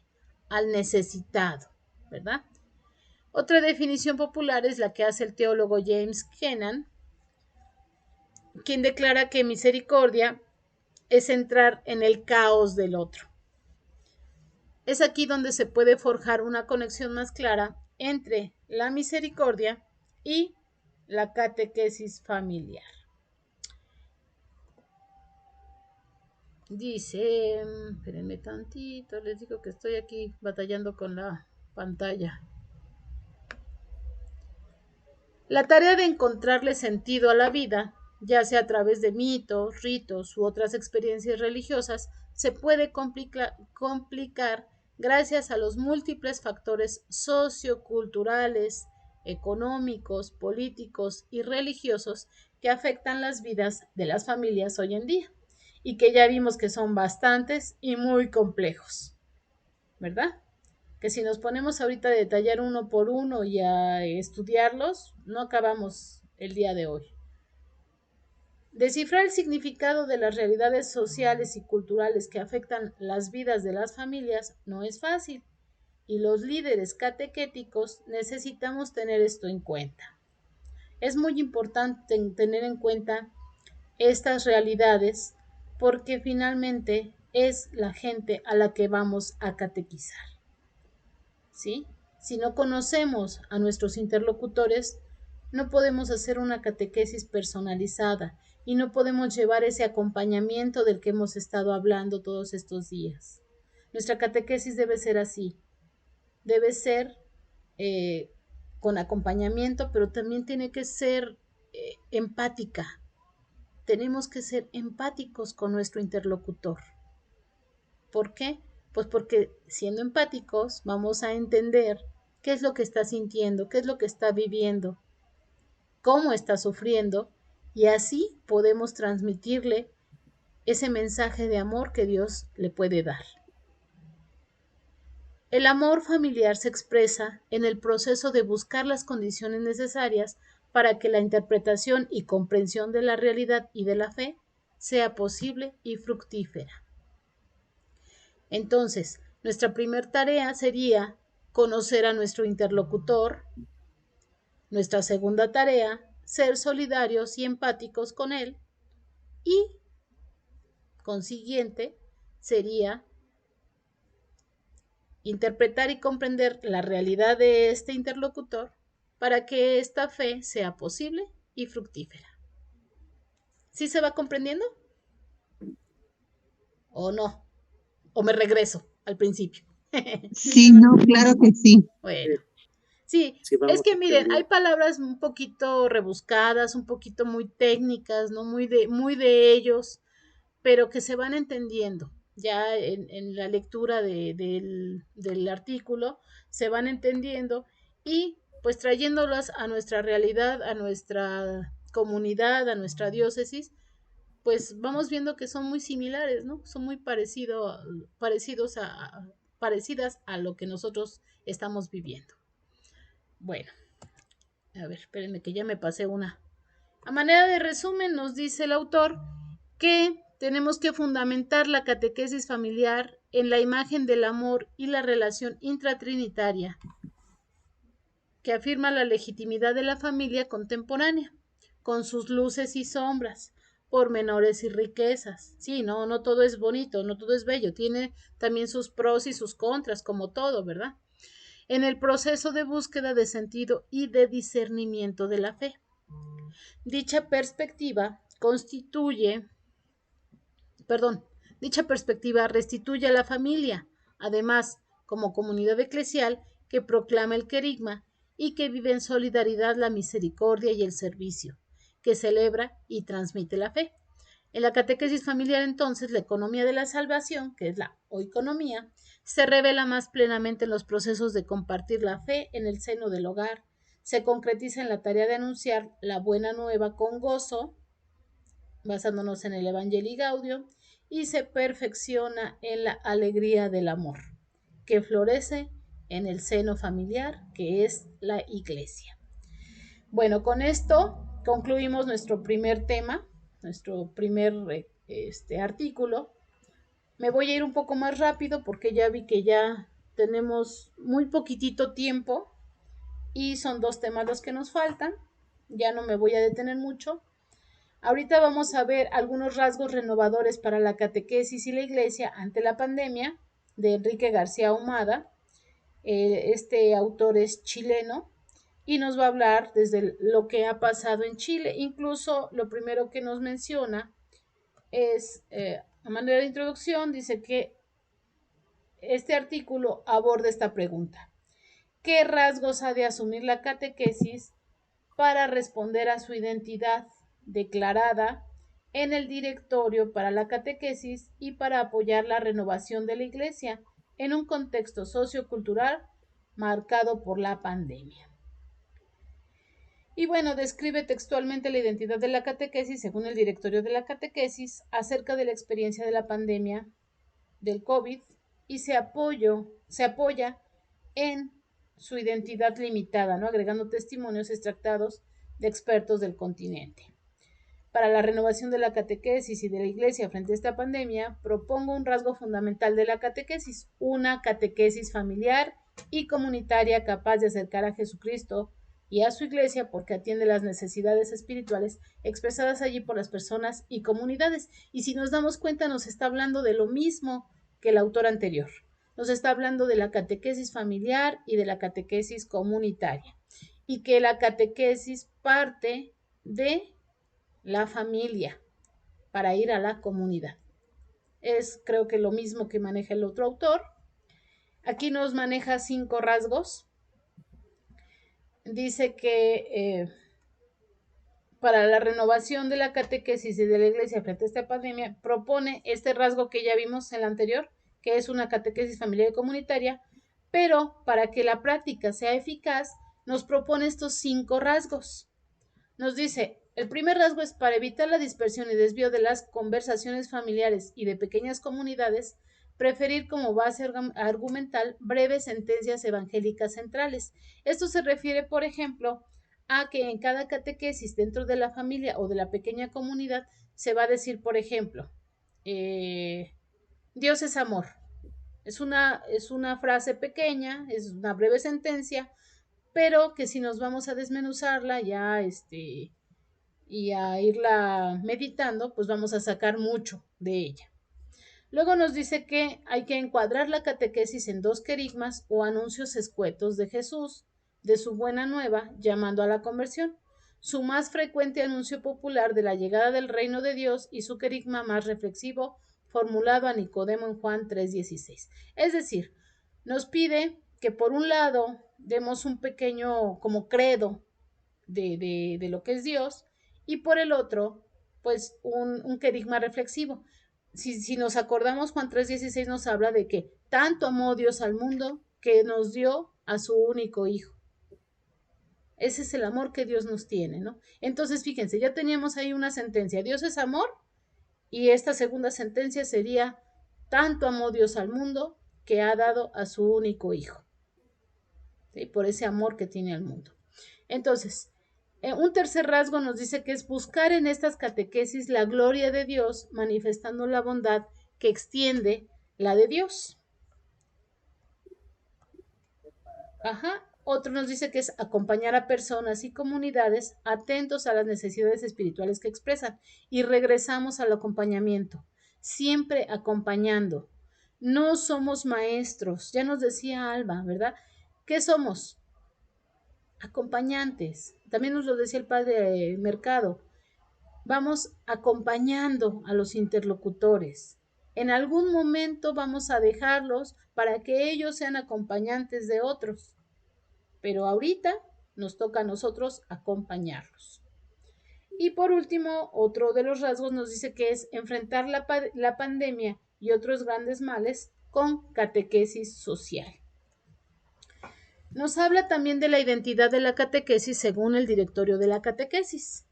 A: al necesitado, ¿verdad? Otra definición popular es la que hace el teólogo James Kennan, quien declara que misericordia es entrar en el caos del otro. Es aquí donde se puede forjar una conexión más clara entre la misericordia y la catequesis familiar. Dice, espérenme tantito, les digo que estoy aquí batallando con la pantalla. La tarea de encontrarle sentido a la vida, ya sea a través de mitos, ritos u otras experiencias religiosas, se puede complicar gracias a los múltiples factores socioculturales, económicos, políticos y religiosos que afectan las vidas de las familias hoy en día y que ya vimos que son bastantes y muy complejos, ¿verdad? Que si nos ponemos ahorita a detallar uno por uno y a estudiarlos, no acabamos el día de hoy. Descifrar el significado de las realidades sociales y culturales que afectan las vidas de las familias no es fácil, y los líderes catequéticos necesitamos tener esto en cuenta. Es muy importante tener en cuenta estas realidades porque finalmente es la gente a la que vamos a catequizar. ¿Sí? Si no conocemos a nuestros interlocutores, no podemos hacer una catequesis personalizada y no podemos llevar ese acompañamiento del que hemos estado hablando todos estos días. Nuestra catequesis debe ser así, debe ser con acompañamiento, pero también tiene que ser empática. Tenemos que ser empáticos con nuestro interlocutor. ¿Por qué? Pues porque siendo empáticos vamos a entender qué es lo que está sintiendo, qué es lo que está viviendo, cómo está sufriendo, y así podemos transmitirle ese mensaje de amor que Dios le puede dar. El amor familiar se expresa en el proceso de buscar las condiciones necesarias para que la interpretación y comprensión de la realidad y de la fe sea posible y fructífera. Entonces, nuestra primera tarea sería conocer a nuestro interlocutor. Nuestra segunda tarea, ser solidarios y empáticos con él. Y, consiguiente, sería interpretar y comprender la realidad de este interlocutor para que esta fe sea posible y fructífera. ¿Sí se va comprendiendo? ¿O no? ¿O me regreso al principio?
C: Sí, no, claro que sí.
A: Bueno, sí,
D: Sí,
A: es
D: vamos
A: que miren, hay
D: entendiendo.
A: palabras un poquito rebuscadas, un poquito muy técnicas, ¿no? Muy de ellos, pero que se van entendiendo. Ya en la lectura del artículo se van entendiendo y pues trayéndolas a nuestra realidad, a nuestra comunidad, a nuestra diócesis, pues vamos viendo que son muy similares, ¿no? Son muy parecidas a lo que nosotros estamos viviendo. Bueno, a ver, espérenme que ya me pasé una. A manera de resumen, nos dice el autor que tenemos que fundamentar la catequesis familiar en la imagen del amor y la relación intratrinitaria, que afirma la legitimidad de la familia contemporánea, con sus luces y sombras, pormenores y riquezas. Sí, no todo es bonito, no todo es bello, tiene también sus pros y sus contras, como todo, ¿verdad? En el proceso de búsqueda de sentido y de discernimiento de la fe. Dicha perspectiva restituye a la familia, además, como comunidad eclesial que proclama el querigma y que vive en solidaridad la misericordia y el servicio, que celebra y transmite la fe. En la catequesis familiar, entonces, la economía de la salvación, que es la oikonomía, se revela más plenamente en los procesos de compartir la fe en el seno del hogar, se concretiza en la tarea de anunciar la buena nueva con gozo, basándonos en el Evangelii Gaudium, y se perfecciona en la alegría del amor, que florece en el seno familiar, que es la iglesia. Bueno, con esto concluimos nuestro primer tema, nuestro primer artículo. Me voy a ir un poco más rápido porque ya vi que ya tenemos muy poquitito tiempo y son 2 temas los que nos faltan. Ya no me voy a detener mucho. Ahorita vamos a ver algunos rasgos renovadores para la catequesis y la iglesia ante la pandemia, de Enrique García Ahumada. Este autor es chileno y nos va a hablar desde lo que ha pasado en Chile. Incluso lo primero que nos menciona es, a manera de introducción, dice que este artículo aborda esta pregunta: ¿qué rasgos ha de asumir la catequesis para responder a su identidad declarada en el directorio para la catequesis y para apoyar la renovación de la iglesia en un contexto sociocultural marcado por la pandemia? Y bueno, describe textualmente la identidad de la catequesis según el directorio de la catequesis acerca de la experiencia de la pandemia del COVID y se apoya en su identidad limitada, ¿no? Agregando testimonios extractados de expertos del continente. Para la renovación de la catequesis y de la iglesia frente a esta pandemia, propongo un rasgo fundamental de la catequesis, una catequesis familiar y comunitaria capaz de acercar a Jesucristo y a su iglesia porque atiende las necesidades espirituales expresadas allí por las personas y comunidades. Y si nos damos cuenta, nos está hablando de lo mismo que el autor anterior. Nos está hablando de la catequesis familiar y de la catequesis comunitaria. Y que la catequesis parte de la familia para ir a la comunidad. Es, creo que lo mismo que maneja el otro autor. Aquí nos maneja 5 rasgos. Dice que para la renovación de la catequesis y de la iglesia frente a esta pandemia, propone este rasgo que ya vimos en la anterior, que es una catequesis familiar y comunitaria, pero para que la práctica sea eficaz, nos propone estos 5 rasgos. Nos dice, el primer rasgo es para evitar la dispersión y desvío de las conversaciones familiares y de pequeñas comunidades, preferir como base argumental breves sentencias evangélicas centrales. Esto se refiere, por ejemplo, a que en cada catequesis dentro de la familia o de la pequeña comunidad se va a decir, por ejemplo, Dios es amor. Es una frase pequeña, es una breve sentencia, pero que si nos vamos a desmenuzarla ya y a irla meditando, pues vamos a sacar mucho de ella. Luego nos dice que hay que encuadrar la catequesis en 2 querigmas o anuncios escuetos de Jesús, de su buena nueva, llamando a la conversión, su más frecuente anuncio popular de la llegada del reino de Dios y su querigma más reflexivo, formulado a Nicodemo en Juan 3:16. Es decir, nos pide que por un lado demos un pequeño como credo de lo que es Dios y por el otro, pues un querigma reflexivo. Si nos acordamos, Juan 3:16 nos habla de que tanto amó Dios al mundo que nos dio a su único hijo. Ese es el amor que Dios nos tiene, ¿no? Entonces, fíjense, ya teníamos ahí una sentencia, Dios es amor, y esta segunda sentencia sería, tanto amó Dios al mundo que ha dado a su único hijo, ¿sí? Por ese amor que tiene al mundo. Entonces, un tercer rasgo nos dice que es buscar en estas catequesis la gloria de Dios, manifestando la bondad que extiende la de Dios. Otro nos dice que es acompañar a personas y comunidades atentos a las necesidades espirituales que expresan. Y regresamos al acompañamiento, siempre acompañando. No somos maestros, ya nos decía Alba, ¿verdad? ¿Qué somos? Acompañantes. También nos lo decía el padre Mercado. Vamos acompañando a los interlocutores. En algún momento vamos a dejarlos para que ellos sean acompañantes de otros. Pero ahorita nos toca a nosotros acompañarlos. Y por último, otro de los rasgos nos dice que es enfrentar la pandemia y otros grandes males con catequesis social. Nos habla también de la identidad de la catequesis según el directorio de la catequesis.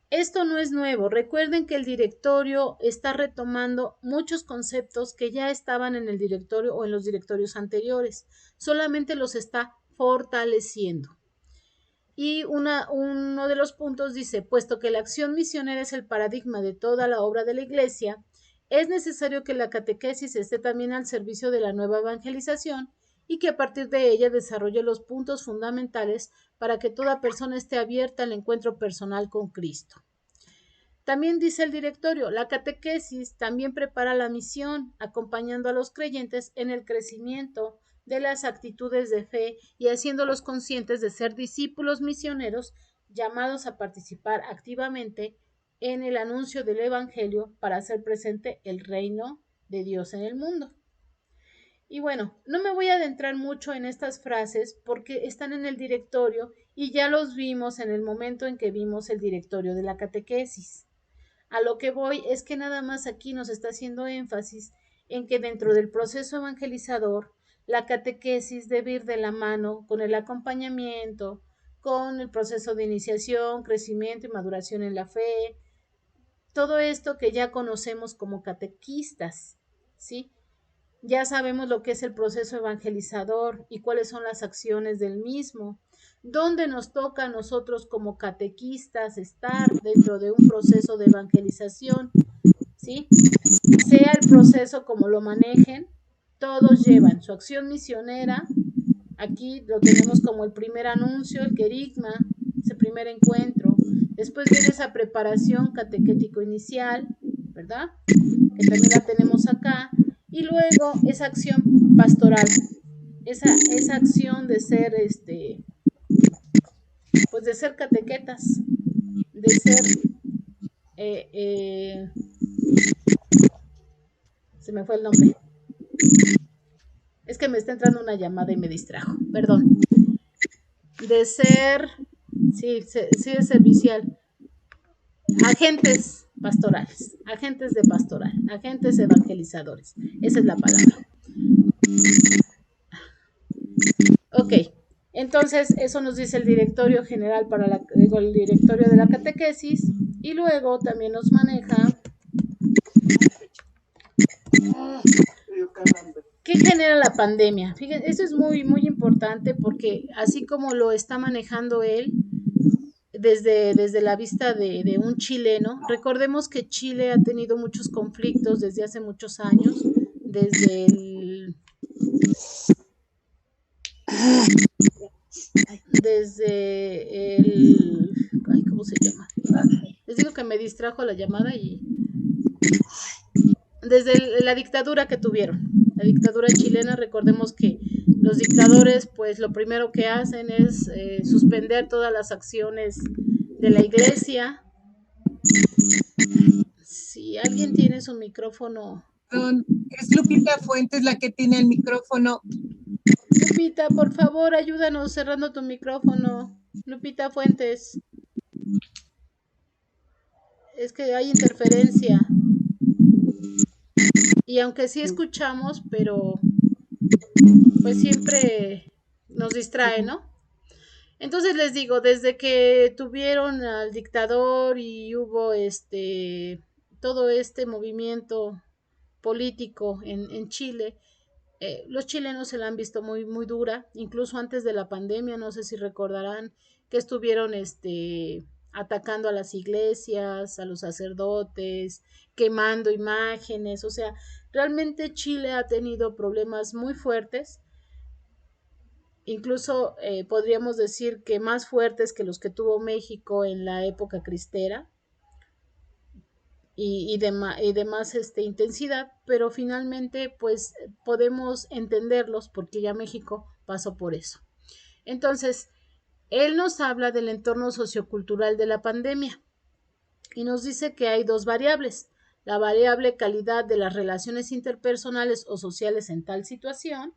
A: Esto no es nuevo. Recuerden que el directorio está retomando muchos conceptos que ya estaban en el directorio o en los directorios anteriores. Solamente los está fortaleciendo. Y uno de los puntos dice, puesto que la acción misionera es el paradigma de toda la obra de la Iglesia, es necesario que la catequesis esté también al servicio de la nueva evangelización y que a partir de ella desarrolle los puntos fundamentales para que toda persona esté abierta al encuentro personal con Cristo. También dice el directorio, la catequesis también prepara la misión, acompañando a los creyentes en el crecimiento de las actitudes de fe y haciéndolos conscientes de ser discípulos misioneros llamados a participar activamente en el anuncio del Evangelio para hacer presente el reino de Dios en el mundo. Y bueno, no me voy a adentrar mucho en estas frases porque están en el directorio y ya los vimos en el momento en que vimos el directorio de la catequesis. A lo que voy es que nada más aquí nos está haciendo énfasis en que dentro del proceso evangelizador, la catequesis debe ir de la mano con el acompañamiento, con el proceso de iniciación, crecimiento y maduración en la fe, todo esto que ya conocemos como catequistas, ¿sí? Ya sabemos lo que es el proceso evangelizador y cuáles son las acciones del mismo. ¿Dónde nos toca a nosotros como catequistas estar dentro de un proceso de evangelización? ¿Sí? Sea el proceso como lo manejen, todos llevan su acción misionera. Aquí lo tenemos como el primer anuncio, el querigma, ese primer encuentro. Después viene esa preparación catequético inicial, ¿verdad? Que también la tenemos acá. Y luego esa acción pastoral, esa acción de ser pues de ser catequetas, de ser se me fue el nombre. Es que me está entrando una llamada y me distrajo, perdón. De ser, sí es servicial. Agentes pastorales, agentes de pastoral, agentes evangelizadores. Esa es la palabra. Ok, entonces eso nos dice el directorio general el directorio de la catequesis y luego también nos maneja ¿qué genera la pandemia? Fíjense, eso es muy, muy importante porque así como lo está manejando él, desde la vista de un chileno. Recordemos que Chile ha tenido muchos conflictos desde hace muchos años, desde ay, ¿cómo se llama? Les digo que me distrajo la llamada y desde la dictadura que tuvieron, la dictadura chilena. Recordemos que los dictadores, pues lo primero que hacen es suspender todas las acciones de la iglesia. Si alguien tiene su micrófono.
F: Perdón, es Lupita Fuentes la que tiene el micrófono.
A: Lupita, por favor, ayúdanos cerrando tu micrófono. Lupita Fuentes. Es que hay interferencia. Y aunque sí escuchamos, pero pues siempre nos distrae, ¿no? Entonces les digo, desde que tuvieron al dictador y hubo todo este movimiento político en Chile, los chilenos se la han visto muy, muy dura, incluso antes de la pandemia. No sé si recordarán que estuvieron atacando a las iglesias, a los sacerdotes, quemando imágenes. O sea, realmente Chile ha tenido problemas muy fuertes, incluso podríamos decir que más fuertes que los que tuvo México en la época cristera y de más intensidad, pero finalmente pues podemos entenderlos porque ya México pasó por eso. Entonces, él nos habla del entorno sociocultural de la pandemia y nos dice que hay dos variables: la variable calidad de las relaciones interpersonales o sociales en tal situación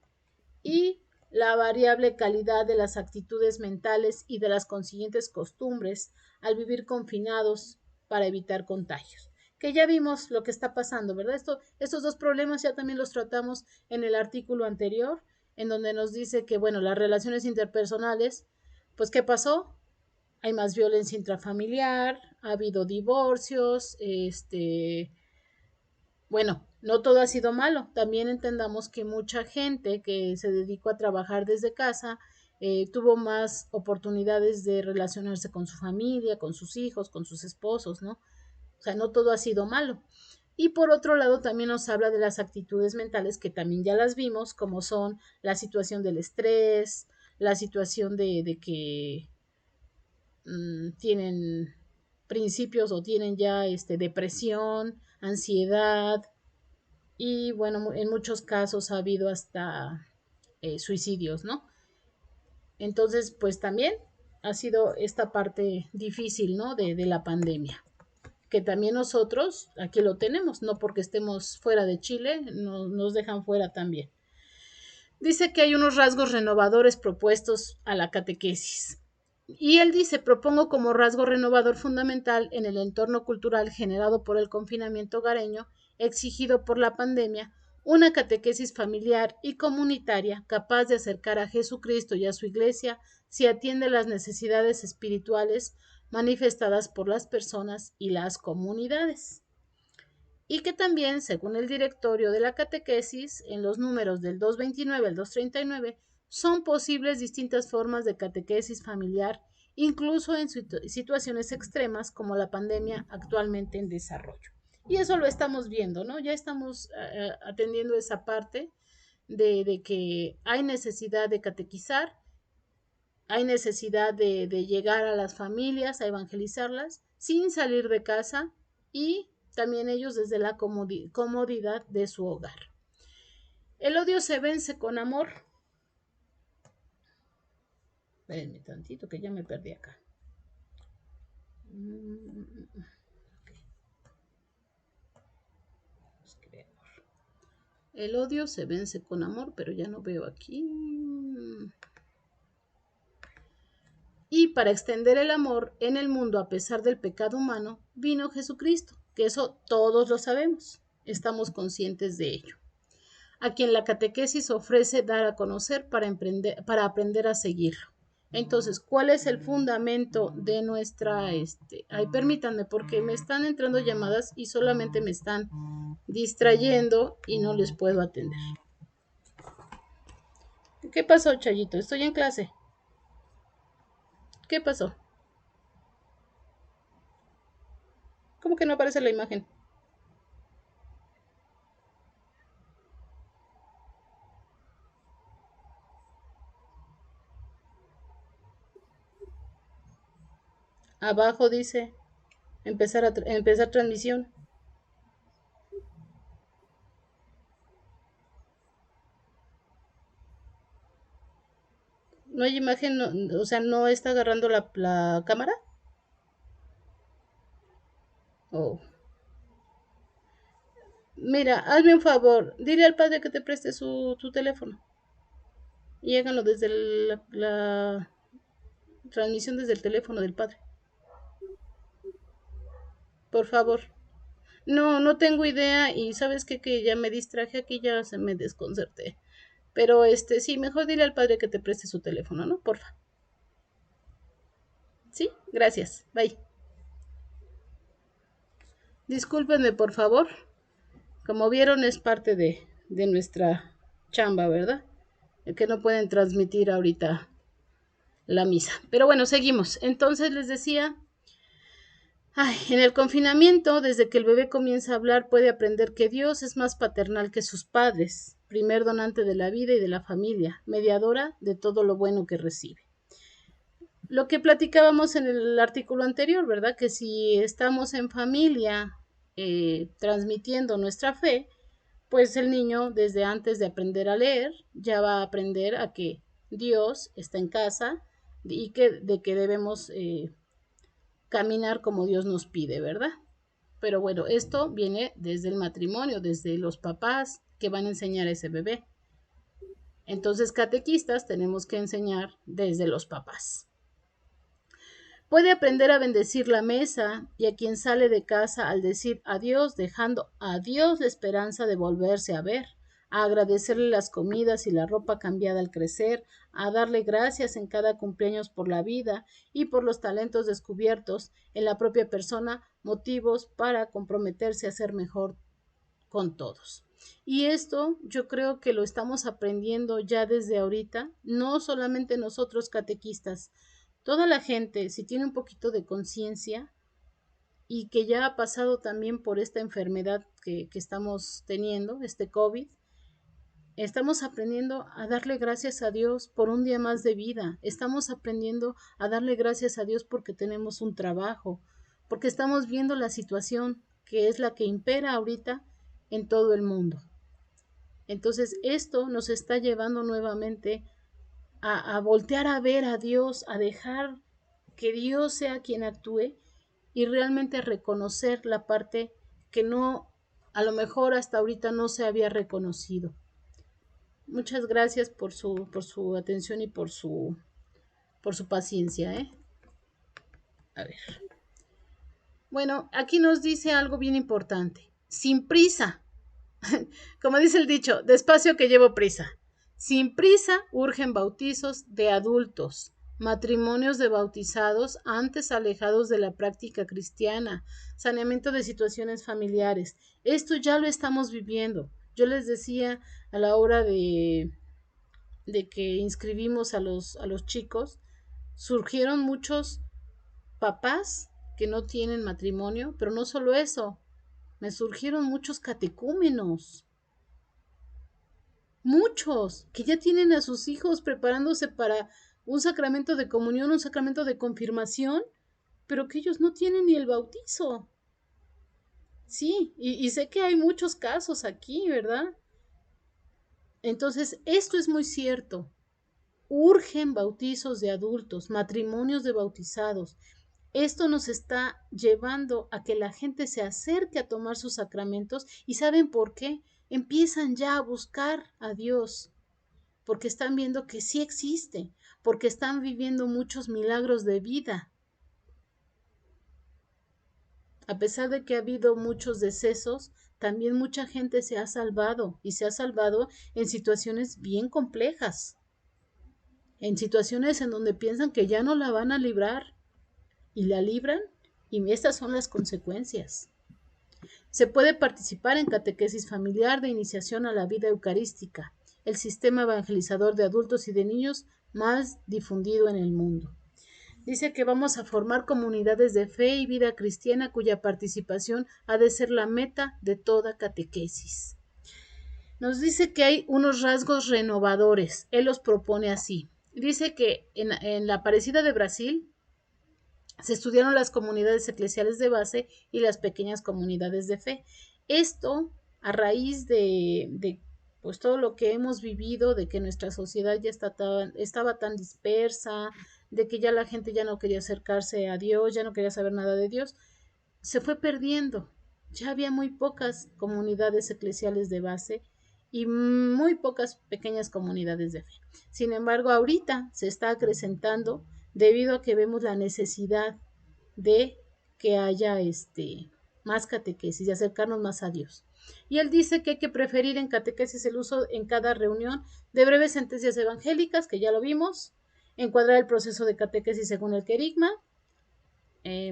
A: y la variable calidad de las actitudes mentales y de las consiguientes costumbres al vivir confinados para evitar contagios. Que ya vimos lo que está pasando, ¿verdad? Estos dos problemas ya también los tratamos en el artículo anterior, en donde nos dice que, bueno, las relaciones interpersonales, pues, ¿qué pasó? Hay más violencia intrafamiliar, ha habido divorcios, bueno, no todo ha sido malo. También entendamos que mucha gente que se dedicó a trabajar desde casa tuvo más oportunidades de relacionarse con su familia, con sus hijos, con sus esposos, ¿no? O sea, no todo ha sido malo. Y por otro lado, también nos habla de las actitudes mentales, que también ya las vimos, como son la situación del estrés, la situación de que tienen principios o tienen ya depresión, ansiedad, y bueno, en muchos casos ha habido hasta suicidios, ¿no? Entonces, pues también ha sido esta parte difícil, ¿no? De la pandemia, que también nosotros aquí lo tenemos, no porque estemos fuera de Chile, nos dejan fuera también. Dice que hay unos rasgos renovadores propuestos a la catequesis. Y él dice: propongo como rasgo renovador fundamental en el entorno cultural generado por el confinamiento hogareño exigido por la pandemia, una catequesis familiar y comunitaria capaz de acercar a Jesucristo y a su Iglesia si atiende las necesidades espirituales manifestadas por las personas y las comunidades. Y que también, según el directorio de la catequesis, en los números del 229 al 239, son posibles distintas formas de catequesis familiar, incluso en situaciones extremas como la pandemia actualmente en desarrollo. Y eso lo estamos viendo, ¿no? Ya estamos atendiendo esa parte de que hay necesidad de catequizar, hay necesidad de llegar a las familias, a evangelizarlas, sin salir de casa, y también ellos desde la comodidad de su hogar. El odio se vence con amor. Espérenme tantito que ya me perdí acá. El odio se vence con amor, pero ya no veo aquí. Y para extender el amor en el mundo a pesar del pecado humano, vino Jesucristo, que eso todos lo sabemos, estamos conscientes de ello, a quien la catequesis ofrece dar a conocer para aprender a seguirlo. Entonces, ¿cuál es el fundamento de nuestra... Ay, permítanme, porque me están entrando llamadas y solamente me están distrayendo y no les puedo atender. ¿Qué pasó, Chayito? Estoy en clase. ¿Qué pasó? ¿Cómo que no aparece la imagen? Abajo dice empezar transmisión. No hay imagen, o sea, no está agarrando la cámara. Oh. Mira, hazme un favor, dile al padre que te preste tu teléfono. Y háganlo desde la transmisión desde el teléfono del padre. Por favor. No tengo idea y sabes qué, que ya me distraje aquí, ya se me desconcerté. Pero sí, mejor dile al padre que te preste su teléfono, ¿no? Porfa. Sí, gracias. Bye. Discúlpenme, por favor. Como vieron, es parte de nuestra chamba, ¿verdad? El que no pueden transmitir ahorita la misa. Pero bueno, seguimos. Entonces les decía, en el confinamiento, desde que el bebé comienza a hablar, puede aprender que Dios es más paternal que sus padres, primer donante de la vida y de la familia, mediadora de todo lo bueno que recibe. Lo que platicábamos en el artículo anterior, ¿verdad? Que si estamos en familia transmitiendo nuestra fe, pues el niño desde antes de aprender a leer ya va a aprender a que Dios está en casa y de que debemos caminar como Dios nos pide, ¿verdad? Pero bueno, esto viene desde el matrimonio, desde los papás que van a enseñar a ese bebé. Entonces, catequistas tenemos que enseñar desde los papás. Puede aprender a bendecir la mesa y a quien sale de casa al decir adiós, dejando a Dios la esperanza de volverse a ver, a agradecerle las comidas y la ropa cambiada al crecer, a darle gracias en cada cumpleaños por la vida y por los talentos descubiertos en la propia persona, motivos para comprometerse a ser mejor con todos. Y esto yo creo que lo estamos aprendiendo ya desde ahorita, no solamente nosotros catequistas, toda la gente, si tiene un poquito de conciencia y que ya ha pasado también por esta enfermedad que estamos teniendo, este COVID, estamos aprendiendo a darle gracias a Dios por un día más de vida, estamos aprendiendo a darle gracias a Dios porque tenemos un trabajo, porque estamos viendo la situación que es la que impera ahorita en todo el mundo. Entonces esto nos está llevando nuevamente a voltear a ver a Dios, a dejar que Dios sea quien actúe y realmente reconocer la parte que no, a lo mejor hasta ahorita no se había reconocido. Muchas gracias por su atención y por su paciencia, ¿eh? A ver. Bueno, aquí nos dice algo bien importante. Sin prisa. Como dice el dicho, despacio que llevo prisa. Sin prisa urgen bautizos de adultos, matrimonios de bautizados antes alejados de la práctica cristiana, saneamiento de situaciones familiares. Esto ya lo estamos viviendo. Yo les decía a la hora de que inscribimos a los chicos, surgieron muchos papás que no tienen matrimonio, pero no solo eso, me surgieron muchos catecúmenos. Muchos que ya tienen a sus hijos preparándose para un sacramento de comunión, un sacramento de confirmación, pero que ellos no tienen ni el bautizo. Sí, y sé que hay muchos casos aquí, ¿verdad? Entonces, esto es muy cierto. Urgen bautizos de adultos, matrimonios de bautizados. Esto nos está llevando a que la gente se acerque a tomar sus sacramentos y ¿saben por qué? Empiezan ya a buscar a Dios, porque están viendo que sí existe, porque están viviendo muchos milagros de vida. A pesar de que ha habido muchos decesos, también mucha gente se ha salvado y se ha salvado en situaciones bien complejas, en situaciones en donde piensan que ya no la van a librar y la libran y estas son las consecuencias. Se puede participar en catequesis familiar de iniciación a la vida eucarística, el sistema evangelizador de adultos y de niños más difundido en el mundo. Dice que vamos a formar comunidades de fe y vida cristiana cuya participación ha de ser la meta de toda catequesis. Nos dice que hay unos rasgos renovadores. Él los propone así. Dice que en la Aparecida de Brasil se estudiaron las comunidades eclesiales de base y las pequeñas comunidades de fe. Esto a raíz de pues todo lo que hemos vivido, de que nuestra sociedad ya estaba tan dispersa, de que ya la gente ya no quería acercarse a Dios, ya no quería saber nada de Dios, se fue perdiendo. Ya había muy pocas comunidades eclesiales de base y muy pocas pequeñas comunidades de fe. Sin embargo, ahorita se está acrecentando debido a que vemos la necesidad de que haya más catequesis, de acercarnos más a Dios. Y él dice que hay que preferir en catequesis el uso en cada reunión de breves sentencias evangélicas, que ya lo vimos, encuadrar el proceso de catequesis según el querigma.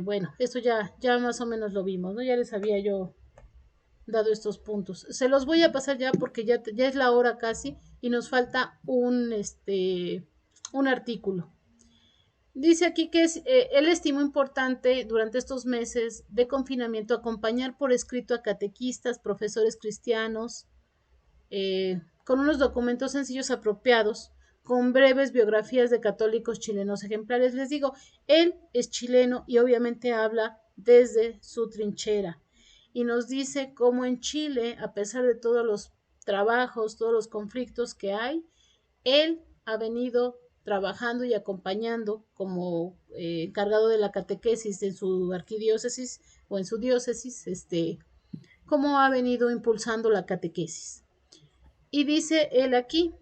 A: Bueno, esto ya más o menos lo vimos, ¿no? Ya les había yo dado estos puntos. Se los voy a pasar ya porque ya es la hora casi y nos falta un artículo. Dice aquí que él estimó importante durante estos meses de confinamiento acompañar por escrito a catequistas, profesores cristianos, con unos documentos sencillos apropiados, con breves biografías de católicos chilenos ejemplares. Les digo, él es chileno y obviamente habla desde su trinchera y nos dice cómo en Chile, a pesar de todos los trabajos, todos los conflictos que hay, él ha venido trabajando y acompañando como encargado de la catequesis en su arquidiócesis o en su diócesis, cómo ha venido impulsando la catequesis. Y dice él aquí,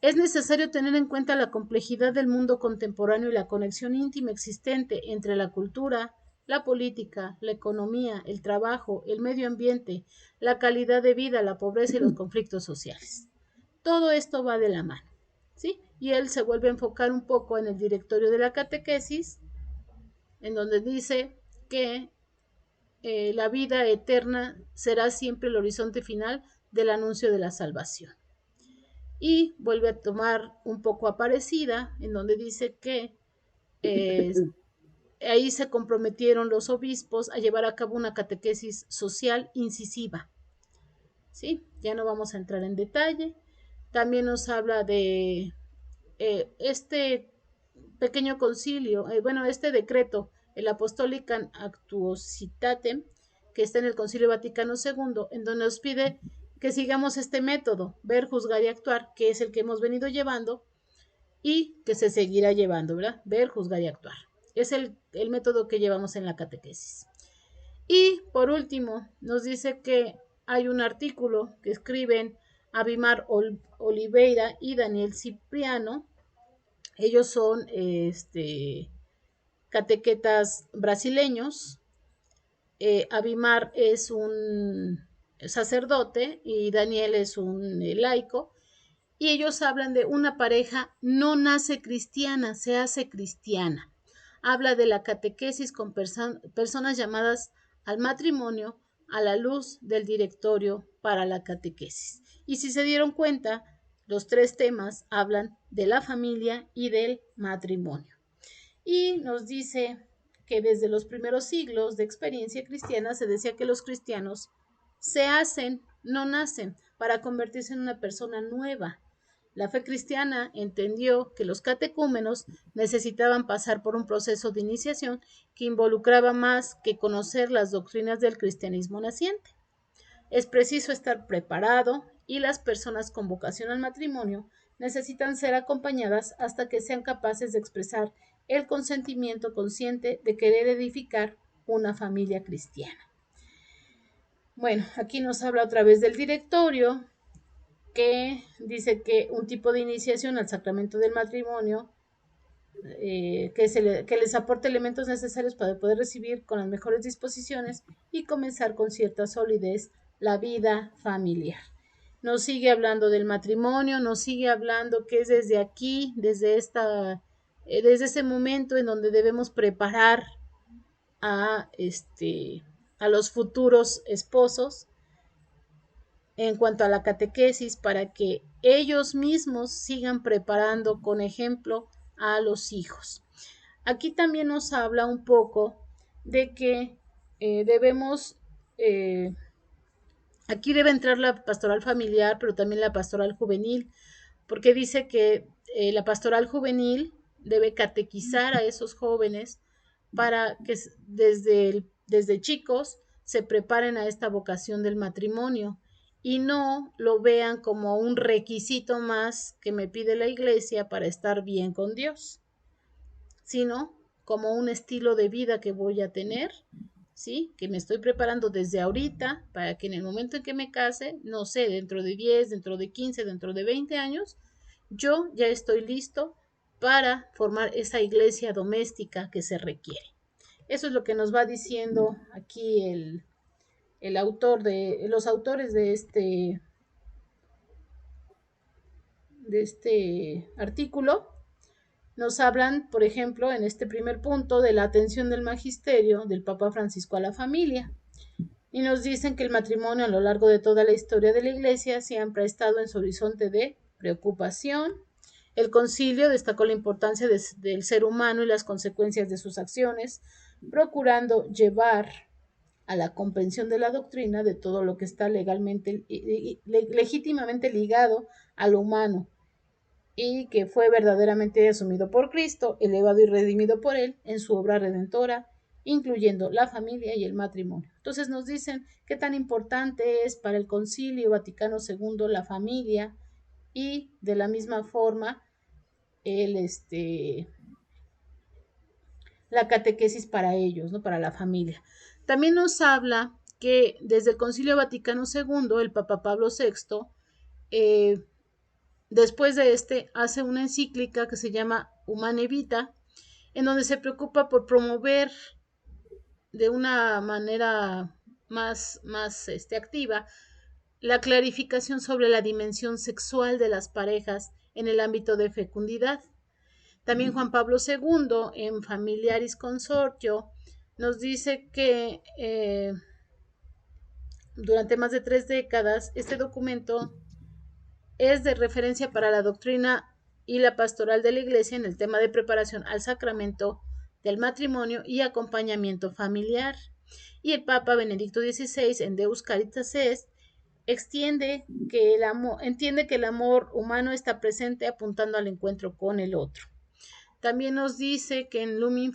A: es necesario tener en cuenta la complejidad del mundo contemporáneo y la conexión íntima existente entre la cultura, la política, la economía, el trabajo, el medio ambiente, la calidad de vida, la pobreza y los conflictos sociales. Todo esto va de la mano, ¿sí? Y él se vuelve a enfocar un poco en el directorio de la catequesis, en donde dice que la vida eterna será siempre el horizonte final del anuncio de la salvación. Y vuelve a tomar un poco Aparecida, en donde dice que ahí se comprometieron los obispos a llevar a cabo una catequesis social incisiva. ¿Sí? Ya no vamos a entrar en detalle. También nos habla de este pequeño concilio, este decreto, el Apostolicam Actuositatem, que está en el Concilio Vaticano II, en donde nos pide que sigamos este método, ver, juzgar y actuar, que es el que hemos venido llevando y que se seguirá llevando, ¿verdad? Ver, juzgar y actuar. Es el método que llevamos en la catequesis. Y por último, nos dice que hay un artículo que escriben Abimar Oliveira y Daniel Cipriano. Ellos son catequetas brasileños. Abimar es un sacerdote y Daniel es un laico. Y ellos hablan de una pareja no nace cristiana, se hace cristiana. Habla de la catequesis con personas llamadas al matrimonio a la luz del directorio para la catequesis. Y si se dieron cuenta, los tres temas hablan de la familia y del matrimonio. Y nos dice que desde los primeros siglos de experiencia cristiana se decía que los cristianos se hacen, no nacen, para convertirse en una persona nueva. La fe cristiana entendió que los catecúmenos necesitaban pasar por un proceso de iniciación que involucraba más que conocer las doctrinas del cristianismo naciente. Es preciso estar preparado y las personas con vocación al matrimonio necesitan ser acompañadas hasta que sean capaces de expresar el consentimiento consciente de querer edificar una familia cristiana. Bueno, aquí nos habla otra vez del directorio, que dice que un tipo de iniciación al sacramento del matrimonio que les aporte elementos necesarios para poder recibir con las mejores disposiciones y comenzar con cierta solidez la vida familiar. Nos sigue hablando del matrimonio, nos sigue hablando que es desde aquí, desde ese momento en donde debemos preparar a los futuros esposos en cuanto a la catequesis para que ellos mismos sigan preparando con ejemplo a los hijos. Aquí también nos habla un poco de que debemos, aquí debe entrar la pastoral familiar, pero también la pastoral juvenil, porque dice que la pastoral juvenil debe catequizar a esos jóvenes para que desde chicos se preparen a esta vocación del matrimonio y no lo vean como un requisito más que me pide la iglesia para estar bien con Dios, sino como un estilo de vida que voy a tener, ¿sí? Que me estoy preparando desde ahorita para que en el momento en que me case, no sé, dentro de 10, dentro de 15, dentro de 20 años, yo ya estoy listo para formar esa iglesia doméstica que se requiere. Eso es lo que nos va diciendo aquí el autor los autores de este artículo. Nos hablan, por ejemplo, en este primer punto, de la atención del magisterio del Papa Francisco a la familia. Y nos dicen que el matrimonio a lo largo de toda la historia de la Iglesia siempre ha estado en su horizonte de preocupación. El concilio destacó la importancia del ser humano y las consecuencias de sus acciones, procurando llevar a la comprensión de la doctrina de todo lo que está legítimamente ligado a lo humano, y que fue verdaderamente asumido por Cristo, elevado y redimido por Él en su obra redentora, incluyendo la familia y el matrimonio. Entonces nos dicen qué tan importante es para el Concilio Vaticano II la familia, y de la misma forma la catequesis para ellos, ¿no? Para la familia. También nos habla que desde el Concilio Vaticano II, el Papa Pablo VI, después de hace una encíclica que se llama Humane Vita, en donde se preocupa por promover de una manera más activa la clarificación sobre la dimensión sexual de las parejas en el ámbito de fecundidad. También Juan Pablo II, en Familiaris Consortio, nos dice que durante más de 3 décadas este documento es de referencia para la doctrina y la pastoral de la Iglesia en el tema de preparación al sacramento del matrimonio y acompañamiento familiar. Y el Papa Benedicto XVI, en Deus Caritas Est, entiende que el amor humano está presente apuntando al encuentro con el otro. También nos dice que en Lumen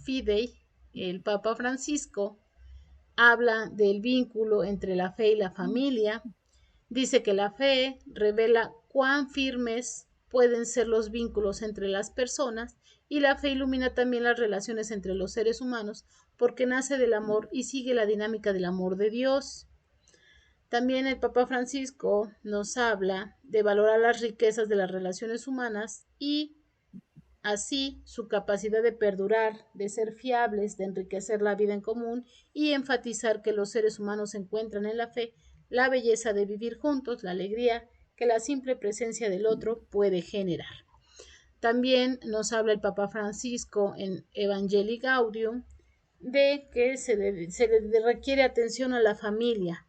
A: Fidei, el Papa Francisco habla del vínculo entre la fe y la familia. Dice que la fe revela cuán firmes pueden ser los vínculos entre las personas, y la fe ilumina también las relaciones entre los seres humanos porque nace del amor y sigue la dinámica del amor de Dios. También el Papa Francisco nos habla de valorar las riquezas de las relaciones humanas y así su capacidad de perdurar, de ser fiables, de enriquecer la vida en común, y enfatizar que los seres humanos encuentran en la fe la belleza de vivir juntos, la alegría que la simple presencia del otro puede generar. También nos habla el Papa Francisco en Evangelii Gaudium de que se le requiere atención a la familia,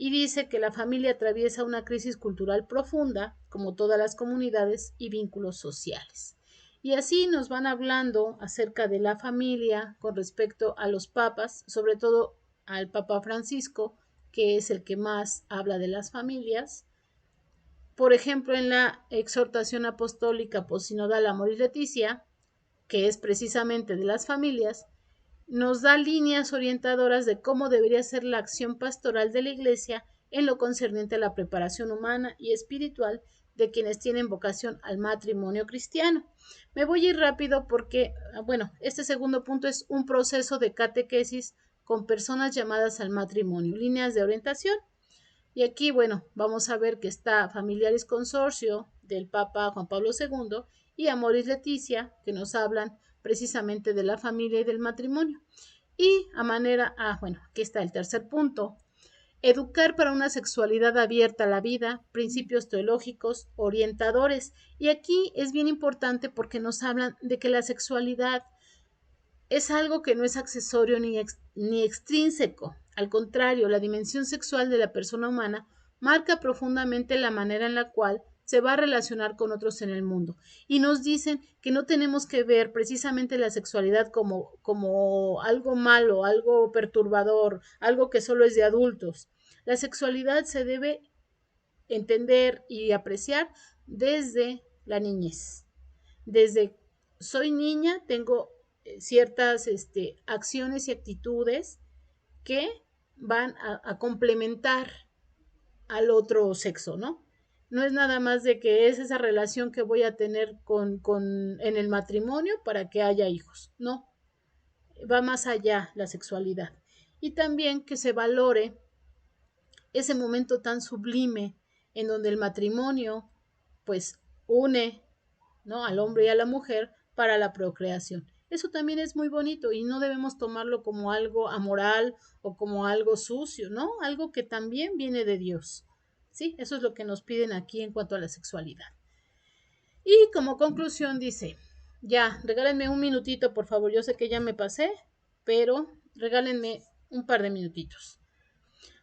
A: y dice que la familia atraviesa una crisis cultural profunda, como todas las comunidades y vínculos sociales. Y así nos van hablando acerca de la familia con respecto a los papas, sobre todo al Papa Francisco, que es el que más habla de las familias. Por ejemplo, en la exhortación apostólica postsinodal Amoris Laetitia, que es precisamente de las familias, nos da líneas orientadoras de cómo debería ser la acción pastoral de la Iglesia en lo concerniente a la preparación humana y espiritual de quienes tienen vocación al matrimonio cristiano. Me voy a ir rápido porque, este segundo punto es un proceso de catequesis con personas llamadas al matrimonio, líneas de orientación. Y aquí, vamos a ver que está Familiaris Consortio del Papa Juan Pablo II y Amoris Laetitia, que nos hablan precisamente de la familia y del matrimonio. Y aquí está el tercer punto: educar para una sexualidad abierta a la vida, principios teológicos orientadores. Y aquí es bien importante porque nos hablan de que la sexualidad es algo que no es accesorio ni extrínseco. Al contrario, la dimensión sexual de la persona humana marca profundamente la manera en la cual se va a relacionar con otros en el mundo. Y nos dicen que no tenemos que ver precisamente la sexualidad como algo malo, algo perturbador, algo que solo es de adultos. La sexualidad se debe entender y apreciar desde la niñez. Desde soy niña, tengo ciertas acciones y actitudes que van a complementar al otro sexo, ¿no? No es nada más de que es esa relación que voy a tener en el matrimonio para que haya hijos, no, va más allá la sexualidad. Y también que se valore ese momento tan sublime en donde el matrimonio pues une, ¿no?, al hombre y a la mujer para la procreación. Eso también es muy bonito y no debemos tomarlo como algo amoral o como algo sucio, ¿no? Algo que también viene de Dios. Sí, eso es lo que nos piden aquí en cuanto a la sexualidad. Y como conclusión dice, ya, regálenme un minutito, por favor. Yo sé que ya me pasé, pero regálenme un par de minutitos.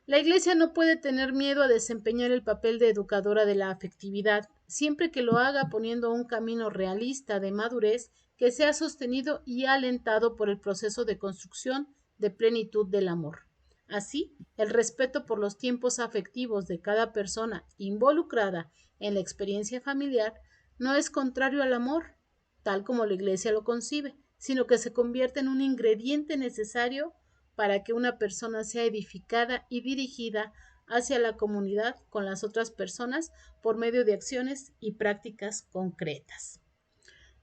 A: La Iglesia no puede tener miedo a desempeñar el papel de educadora de la afectividad, siempre que lo haga poniendo un camino realista de madurez que sea sostenido y alentado por el proceso de construcción de plenitud del amor. Así, el respeto por los tiempos afectivos de cada persona involucrada en la experiencia familiar no es contrario al amor, tal como la Iglesia lo concibe, sino que se convierte en un ingrediente necesario para que una persona sea edificada y dirigida hacia la comunidad con las otras personas por medio de acciones y prácticas concretas.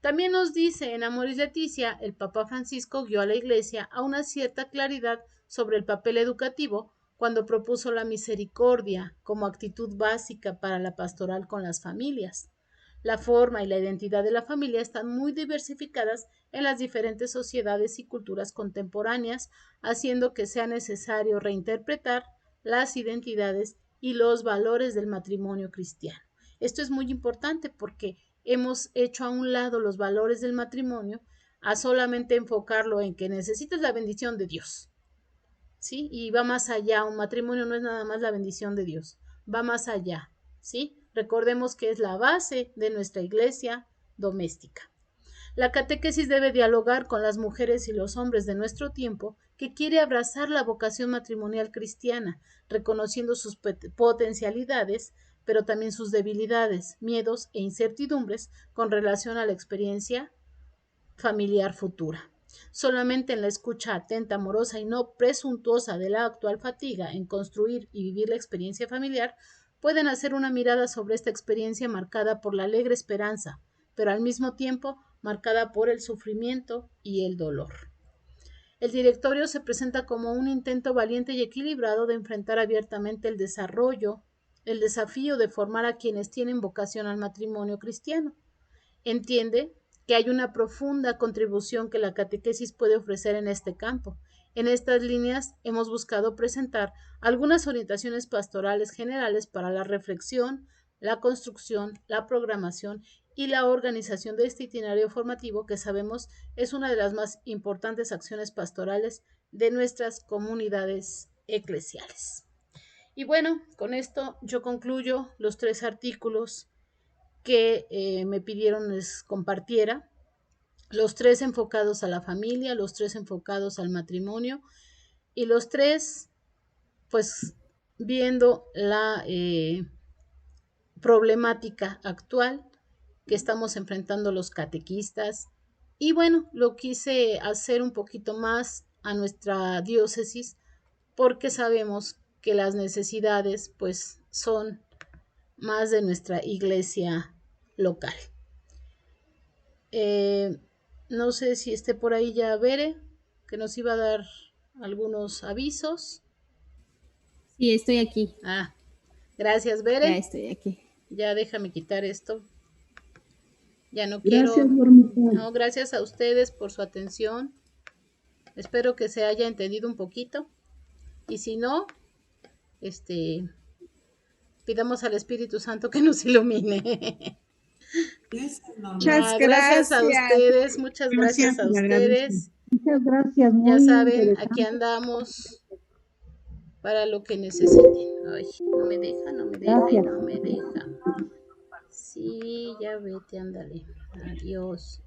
A: También nos dice en Amoris Laetitia, el Papa Francisco guió a la Iglesia a una cierta claridad sobre el papel educativo cuando propuso la misericordia como actitud básica para la pastoral con las familias. La forma y la identidad de la familia están muy diversificadas en las diferentes sociedades y culturas contemporáneas, haciendo que sea necesario reinterpretar las identidades y los valores del matrimonio cristiano. Esto es muy importante porque hemos hecho a un lado los valores del matrimonio a solamente enfocarlo en que necesitas la bendición de Dios, ¿sí? Y va más allá, un matrimonio no es nada más la bendición de Dios, va más allá, ¿sí? Recordemos que es la base de nuestra iglesia doméstica. La catequesis debe dialogar con las mujeres y los hombres de nuestro tiempo que quiere abrazar la vocación matrimonial cristiana, reconociendo sus potencialidades, pero también sus debilidades, miedos e incertidumbres con relación a la experiencia familiar futura. Solamente en la escucha atenta, amorosa y no presuntuosa de la actual fatiga en construir y vivir la experiencia familiar, pueden hacer una mirada sobre esta experiencia marcada por la alegre esperanza, pero al mismo tiempo marcada por el sufrimiento y el dolor. El directorio se presenta como un intento valiente y equilibrado de enfrentar abiertamente el desafío de formar a quienes tienen vocación al matrimonio cristiano. Entiende que hay una profunda contribución que la catequesis puede ofrecer en este campo. En estas líneas hemos buscado presentar algunas orientaciones pastorales generales para la reflexión, la construcción, la programación y la organización de este itinerario formativo que sabemos es una de las más importantes acciones pastorales de nuestras comunidades eclesiales. Y bueno, con esto yo concluyo los 3 artículos que me pidieron les compartiera, los 3 enfocados a la familia, los 3 enfocados al matrimonio y los 3 pues viendo la problemática actual que estamos enfrentando los catequistas. Y bueno, lo quise hacer un poquito más a nuestra diócesis porque sabemos que las necesidades pues son más de nuestra iglesia local. No sé si esté por ahí ya Bere, que nos iba a dar algunos avisos.
G: Sí, estoy aquí.
A: Gracias, Bere.
G: Ya estoy aquí.
A: Ya déjame quitar esto. Ya no
B: Gracias,
A: quiero.
B: Normita.
A: No, gracias a ustedes por su atención. Espero que se haya entendido un poquito. Y si no, pidamos al Espíritu Santo que nos ilumine.
C: Muchas
A: Gracias a
C: gracias.
A: ustedes, muchas gracias a
C: le
A: ustedes.
B: Muchas gracias.
A: Ya
B: muy
A: saben,
B: interesante.
A: aquí andamos para lo que necesiten. Ay, no me deja. Sí, ya vete, ándale. Adiós.